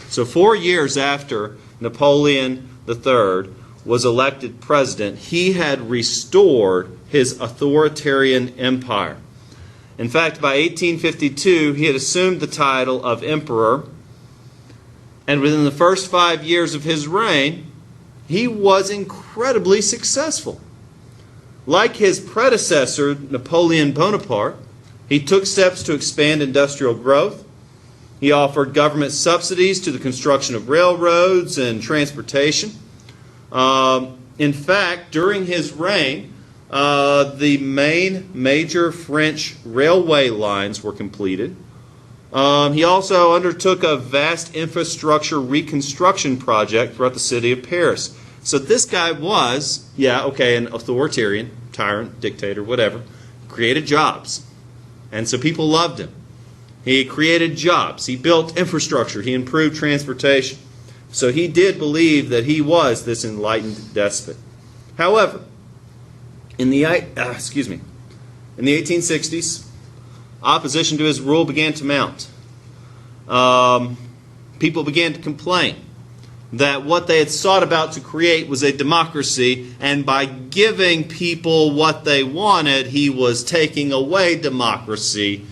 So 4 years after Napoleon III was elected president, he had restored his authoritarian empire. In fact, by 1852, he had assumed the title of emperor. And within the first 5 years of his reign, he was incredibly successful. Like his predecessor, Napoleon Bonaparte, he took steps to expand industrial growth. He offered government subsidies to the construction of railroads and transportation. In fact, during his reign, the main major French railway lines were completed. He also undertook a vast infrastructure reconstruction project throughout the city of Paris. So this guy was, an authoritarian, tyrant, dictator, whatever, created jobs. And so people loved him. He created jobs. He built infrastructure. He improved transportation. So he did believe that he was this enlightened despot. However, in the 1860s, opposition to his rule began to mount. People began to complain that what they had sought about to create was a democracy, and by giving people what they wanted, he was taking away democracy,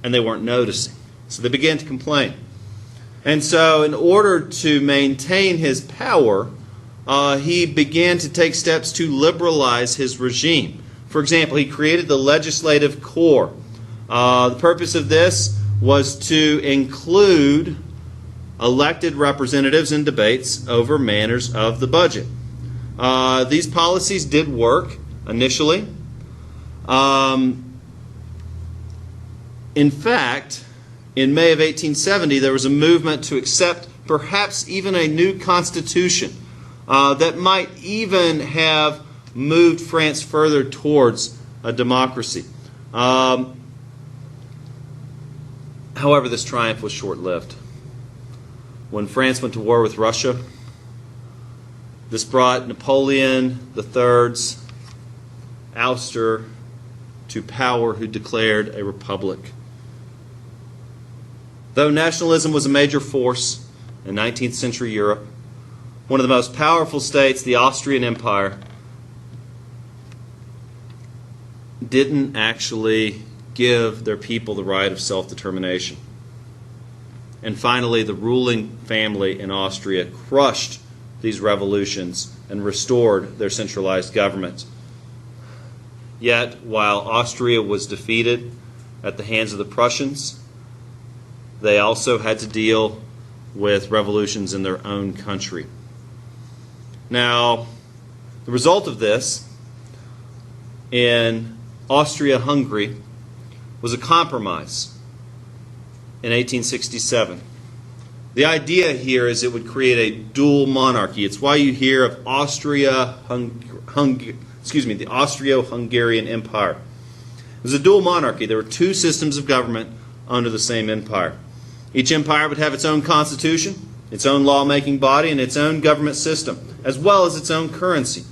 and they weren't noticing. So they began to complain. And so in order to maintain his power, he began to take steps to liberalize his regime. For example, he created the legislative corps. The purpose of this was to include elected representatives in debates over matters of the budget. These policies did work initially. In fact, in May of 1870, there was a movement to accept perhaps even a new constitution that might even have moved France further towards a democracy. However, this triumph was short-lived. When France went to war with Russia, this brought Napoleon III's ouster to power, who declared a republic. Though nationalism was a major force in 19th century Europe, one of the most powerful states, the Austrian Empire, didn't actually give their people the right of self-determination. And finally, the ruling family in Austria crushed these revolutions and restored their centralized government. Yet, while Austria was defeated at the hands of the Prussians, they also had to deal with revolutions in their own country. Now, the result of this in Austria-Hungary was a compromise in 1867. The idea here is it would create a dual monarchy. It's why you hear of the Austro-Hungarian Empire. It was a dual monarchy. There were two systems of government under the same empire. Each empire would have its own constitution, its own lawmaking body, and its own government system, as well as its own currency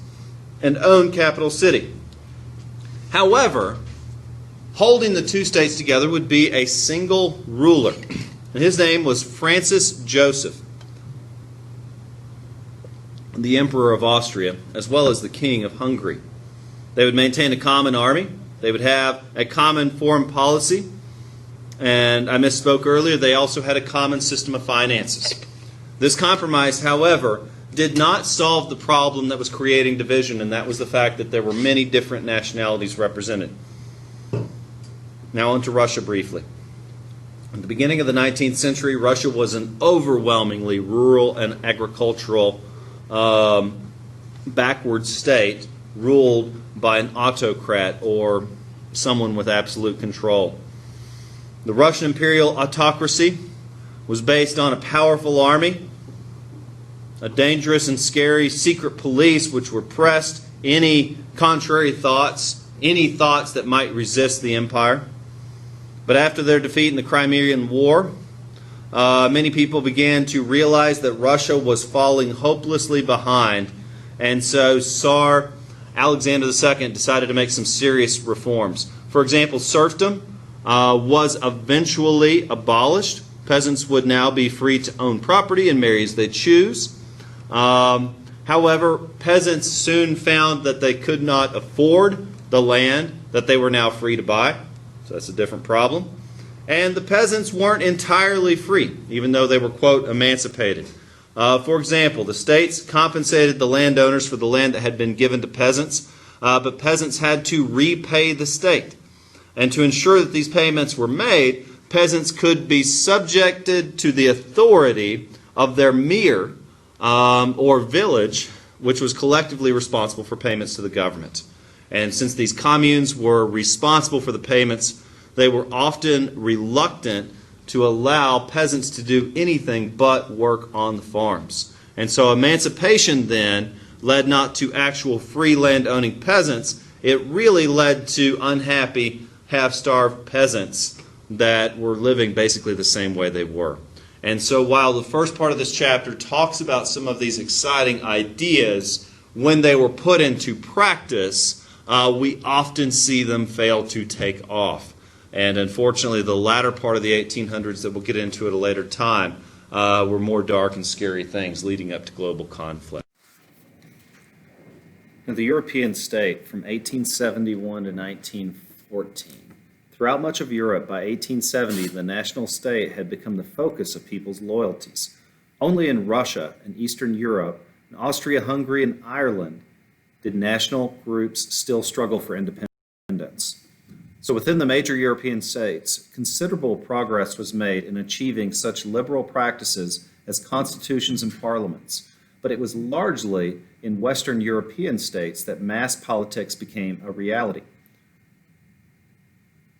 and own capital city. However, holding the two states together would be a single ruler, and his name was Francis Joseph, the Emperor of Austria, as well as the King of Hungary. They would maintain a common army. They would have a common foreign policy. And I misspoke earlier, they also had a common system of finances. This compromise, however, did not solve the problem that was creating division, and that was the fact that there were many different nationalities represented. Now on to Russia briefly. At the beginning of the 19th century, Russia was an overwhelmingly rural and agricultural backward state ruled by an autocrat or someone with absolute control. The Russian imperial autocracy was based on a powerful army, a dangerous and scary secret police which repressed any contrary thoughts, any thoughts that might resist the empire. But after their defeat in the Crimean War, many people began to realize that Russia was falling hopelessly behind, and so Tsar Alexander II decided to make some serious reforms. For example, serfdom was eventually abolished. Peasants would now be free to own property and marry as they choose. However, peasants soon found that they could not afford the land that they were now free to buy. So that's a different problem. And the peasants weren't entirely free, even though they were, quote, emancipated. For example, the states compensated the landowners for the land that had been given to peasants, but peasants had to repay the state. And to ensure that these payments were made, peasants could be subjected to the authority of their mir, or village, which was collectively responsible for payments to the government. And since these communes were responsible for the payments, they were often reluctant to allow peasants to do anything but work on the farms. And so emancipation then led not to actual free land-owning peasants. It really led to unhappy, half-starved peasants that were living basically the same way they were. And so while the first part of this chapter talks about some of these exciting ideas, when they were put into practice, we often see them fail to take off. And unfortunately, the latter part of the 1800s that we'll get into at a later time were more dark and scary things leading up to global conflict. Now, the European state from 1871 to 1914. Throughout much of Europe, by 1870, the national state had become the focus of people's loyalties. Only in Russia and Eastern Europe, in Austria-Hungary and Ireland, did national groups still struggle for independence. So within the major European states, considerable progress was made in achieving such liberal practices as constitutions and parliaments. But it was largely in Western European states that mass politics became a reality.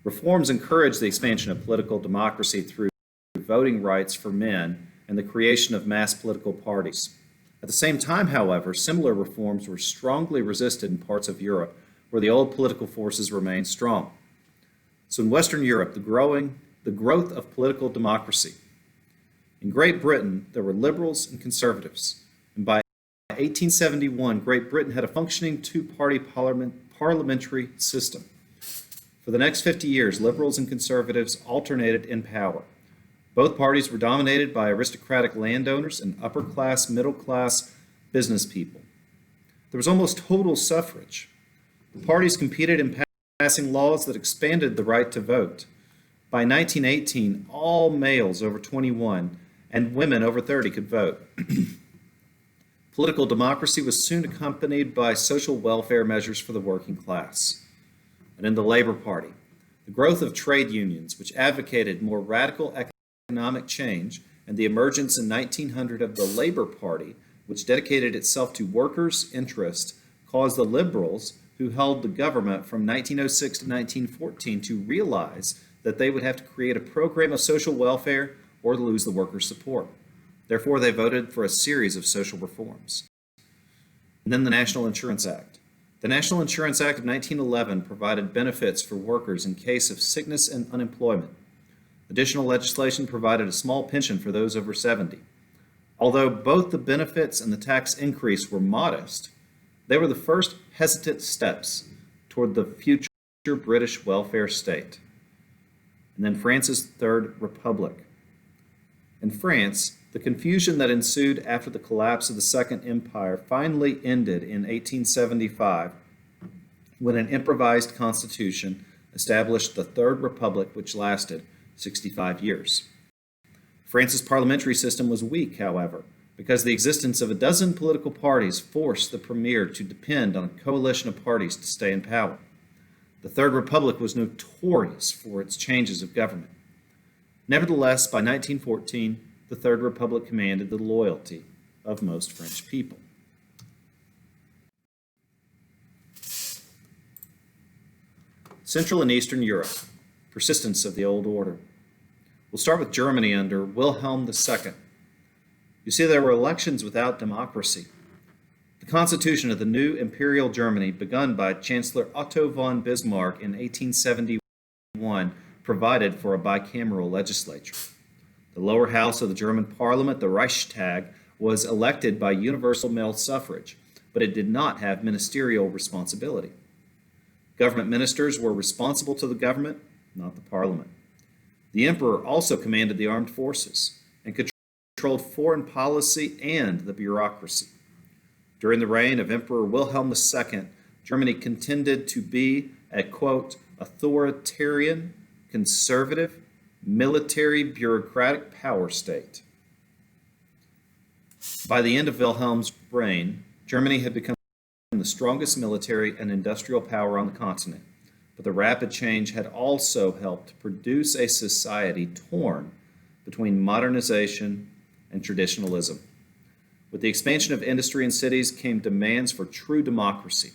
Reforms encouraged the expansion of political democracy through voting rights for men and the creation of mass political parties. At the same time, however, similar reforms were strongly resisted in parts of Europe where the old political forces remained strong. So in Western Europe, the growth of political democracy. In Great Britain, there were liberals and conservatives. And by 1871, Great Britain had a functioning two-party parliamentary system. For the next 50 years, liberals and conservatives alternated in power. Both parties were dominated by aristocratic landowners and upper-class, middle-class business people. There was almost total suffrage. The parties competed in passing laws that expanded the right to vote. By 1918, all males over 21 and women over 30 could vote. Political democracy was soon accompanied by social welfare measures for the working class. And in the Labor Party, the growth of trade unions, which advocated more radical economic change, and the emergence in 1900 of the Labor Party, which dedicated itself to workers' interests, caused the liberals, who held the government from 1906 to 1914, to realize that they would have to create a program of social welfare or lose the workers' support. Therefore, they voted for a series of social reforms. And then the National Insurance Act. The National Insurance Act of 1911 provided benefits for workers in case of sickness and unemployment. Additional legislation provided a small pension for those over 70. Although both the benefits and the tax increase were modest, they were the first hesitant steps toward the future British welfare state. And then France's Third Republic. In France, the confusion that ensued after the collapse of the Second Empire finally ended in 1875 when an improvised constitution established the Third Republic, which lasted 65 years. France's parliamentary system was weak, however, because the existence of a dozen political parties forced the premier to depend on a coalition of parties to stay in power. The Third Republic was notorious for its changes of government. Nevertheless, by 1914, the Third Republic commanded the loyalty of most French people. Central and Eastern Europe, persistence of the old order. We'll start with Germany under Wilhelm II. You see, there were elections without democracy. The constitution of the new imperial Germany, begun by Chancellor Otto von Bismarck in 1871, provided for a bicameral legislature. The lower house of the German parliament, the Reichstag, was elected by universal male suffrage, but it did not have ministerial responsibility. Government ministers were responsible to the government, not the parliament. The emperor also commanded the armed forces and controlled foreign policy and the bureaucracy. During the reign of Emperor Wilhelm II, Germany contended to be a, quote, authoritarian, conservative, military, bureaucratic power state. By the end of Wilhelm's reign, Germany had become the strongest military and industrial power on the continent, but the rapid change had also helped produce a society torn between modernization and traditionalism. With the expansion of industry in cities came demands for true democracy.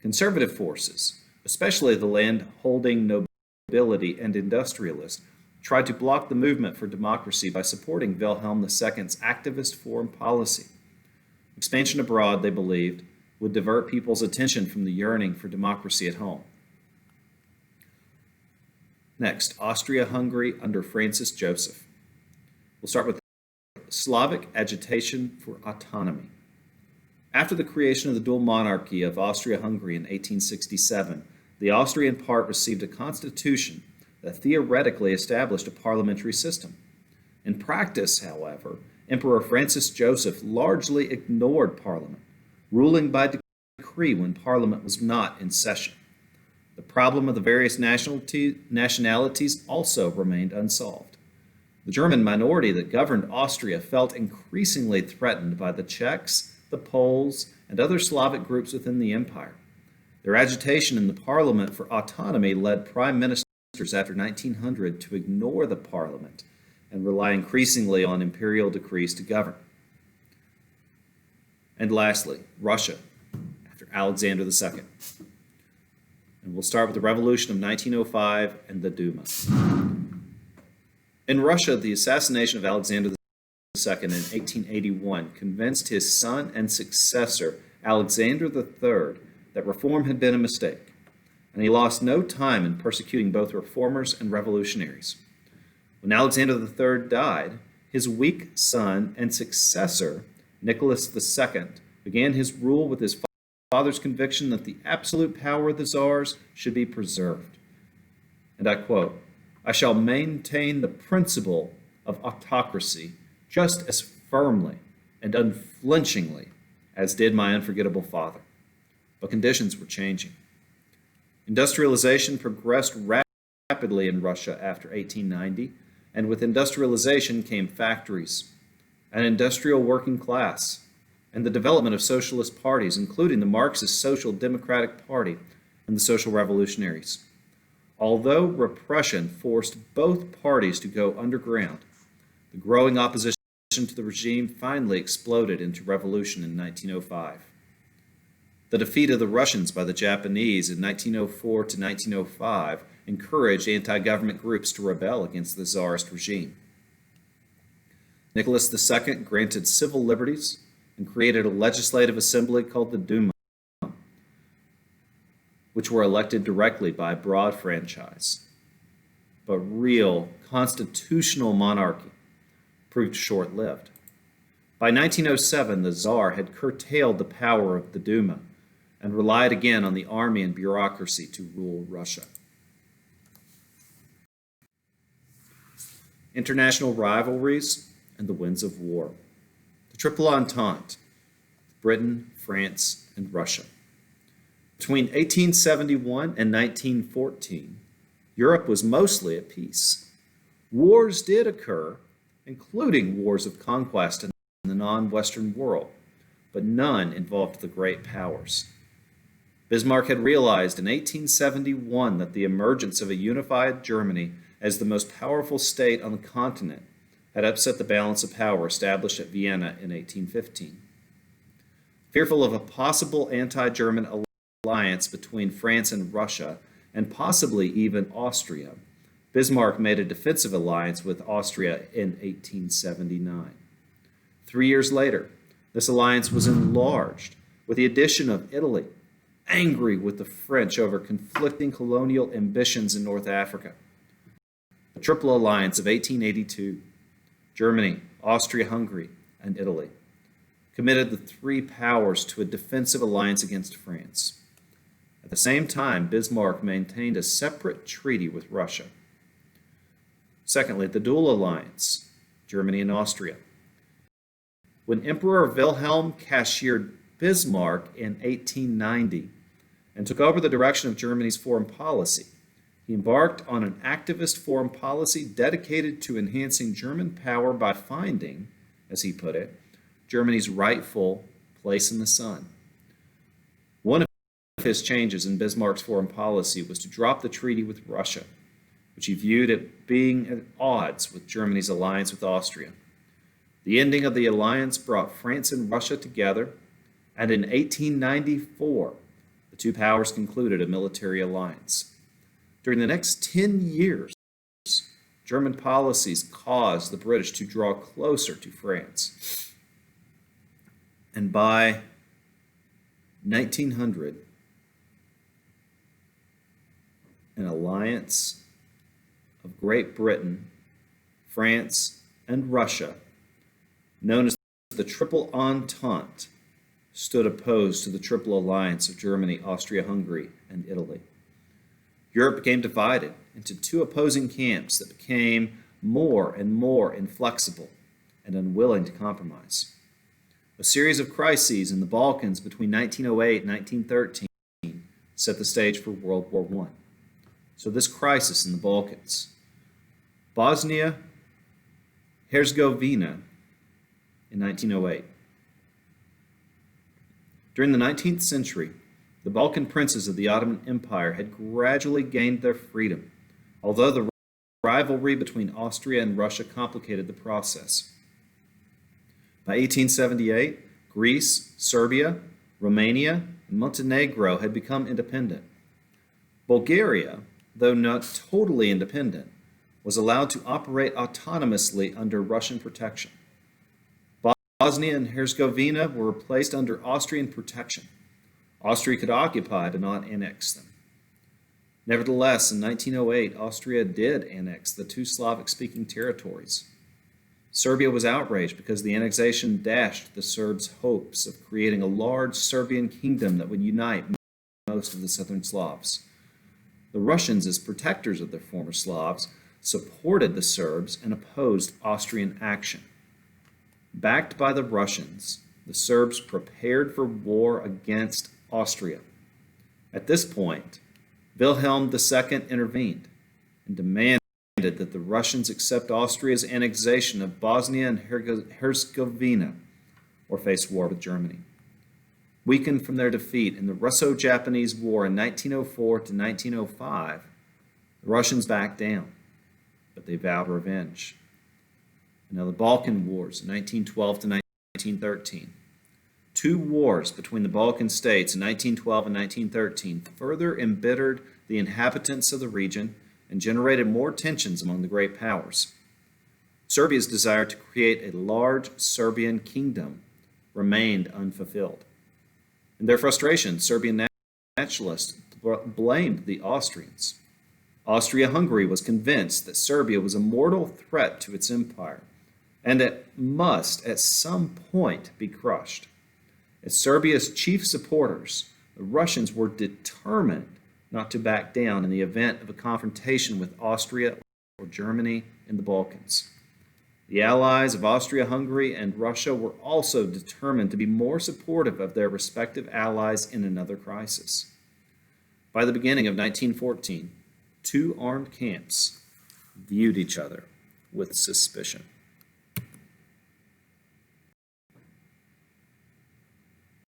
Conservative forces, especially the land-holding nobility and industrialists, tried to block the movement for democracy by supporting Wilhelm II's activist foreign policy. Expansion abroad, they believed, would divert people's attention from the yearning for democracy at home. Next, Austria-Hungary under Francis Joseph. We'll start with Slavic agitation for autonomy. After the creation of the dual monarchy of Austria-Hungary in 1867, the Austrian part received a constitution that theoretically established a parliamentary system. In practice, however, Emperor Francis Joseph largely ignored Parliament, ruling by decree when Parliament was not in session. The problem of the various nationalities also remained unsolved. The German minority that governed Austria felt increasingly threatened by the Czechs, the Poles, and other Slavic groups within the empire. Their agitation in the Parliament for autonomy led prime ministers after 1900 to ignore the Parliament and rely increasingly on imperial decrees to govern. And lastly, Russia, after Alexander II. And we'll start with the Revolution of 1905 and the Duma. In Russia, the assassination of Alexander II in 1881 convinced his son and successor, Alexander III, that reform had been a mistake, and he lost no time in persecuting both reformers and revolutionaries. When Alexander III died, his weak son and successor, Nicholas II, began his rule with his father's conviction that the absolute power of the czars should be preserved. And I quote, "I shall maintain the principle of autocracy just as firmly and unflinchingly as did my unforgettable father." But conditions were changing. Industrialization progressed rapidly in Russia after 1890, and with industrialization came factories, an industrial working class, and the development of socialist parties, including the Marxist Social Democratic Party and the Social Revolutionaries. Although repression forced both parties to go underground, the growing opposition to the regime finally exploded into revolution in 1905. The defeat of the Russians by the Japanese in 1904 to 1905 encouraged anti-government groups to rebel against the Tsarist regime. Nicholas II granted civil liberties and created a legislative assembly called the Duma, which were elected directly by broad franchise. But real constitutional monarchy proved short-lived. By 1907, the Tsar had curtailed the power of the Duma and relied again on the army and bureaucracy to rule Russia. International rivalries and the winds of war. The Triple Entente, Britain, France, and Russia. Between 1871 and 1914, Europe was mostly at peace. Wars did occur, including wars of conquest in the non-Western world, but none involved the great powers. Bismarck had realized in 1871 that the emergence of a unified Germany as the most powerful state on the continent had upset the balance of power established at Vienna in 1815. Fearful of a possible anti-German alliance between France and Russia, and possibly even Austria, Bismarck made a defensive alliance with Austria in 1879. 3 years later, this alliance was enlarged with the addition of Italy, angry with the French over conflicting colonial ambitions in North Africa. The Triple Alliance of 1882, Germany, Austria-Hungary, and Italy, committed the three powers to a defensive alliance against France. At the same time, Bismarck maintained a separate treaty with Russia. Secondly, the Dual Alliance, Germany and Austria. When Emperor Wilhelm cashiered Bismarck in 1890 and took over the direction of Germany's foreign policy, he embarked on an activist foreign policy dedicated to enhancing German power by finding, as he put it, Germany's rightful place in the sun. One of his changes in Bismarck's foreign policy was to drop the treaty with Russia, which he viewed as being at odds with Germany's alliance with Austria. The ending of the alliance brought France and Russia together, and in 1894, the two powers concluded a military alliance. During the next 10 years, German policies caused the British to draw closer to France. And by 1900, an alliance of Great Britain, France, and Russia, known as the Triple Entente, stood opposed to the Triple Alliance of Germany, Austria-Hungary, and Italy. Europe became divided into two opposing camps that became more and more inflexible and unwilling to compromise. A series of crises in the Balkans between 1908 and 1913 set the stage for World War I. So this crisis in the Balkans, Bosnia-Herzegovina in 1908. During the 19th century, the Balkan princes of the Ottoman Empire had gradually gained their freedom, although the rivalry between Austria and Russia complicated the process. By 1878, Greece, Serbia, Romania, and Montenegro had become independent. Bulgaria, though not totally independent, was allowed to operate autonomously under Russian protection. Bosnia and Herzegovina were placed under Austrian protection. Austria could occupy but not annex them. Nevertheless, in 1908, Austria did annex the two Slavic-speaking territories. Serbia was outraged because the annexation dashed the Serbs' hopes of creating a large Serbian kingdom that would unite most of the southern Slavs. The Russians, as protectors of their former Slavs, supported the Serbs and opposed Austrian action. Backed by the Russians, the Serbs prepared for war against Austria. At this point, Wilhelm II intervened and demanded that the Russians accept Austria's annexation of Bosnia and Herzegovina, or face war with Germany. Weakened from their defeat in the Russo-Japanese War in 1904 to 1905, the Russians backed down, but they vowed revenge. And now the Balkan Wars, 1912 to 1913. Two wars between the Balkan states in 1912 and 1913 further embittered the inhabitants of the region and generated more tensions among the great powers. Serbia's desire to create a large Serbian kingdom remained unfulfilled. In their frustration, Serbian nationalists blamed the Austrians. Austria-Hungary was convinced that Serbia was a mortal threat to its empire, and it must at some point be crushed. As Serbia's chief supporters, the Russians were determined not to back down in the event of a confrontation with Austria or Germany in the Balkans. The allies of Austria-Hungary and Russia were also determined to be more supportive of their respective allies in another crisis. By the beginning of 1914, two armed camps viewed each other with suspicion.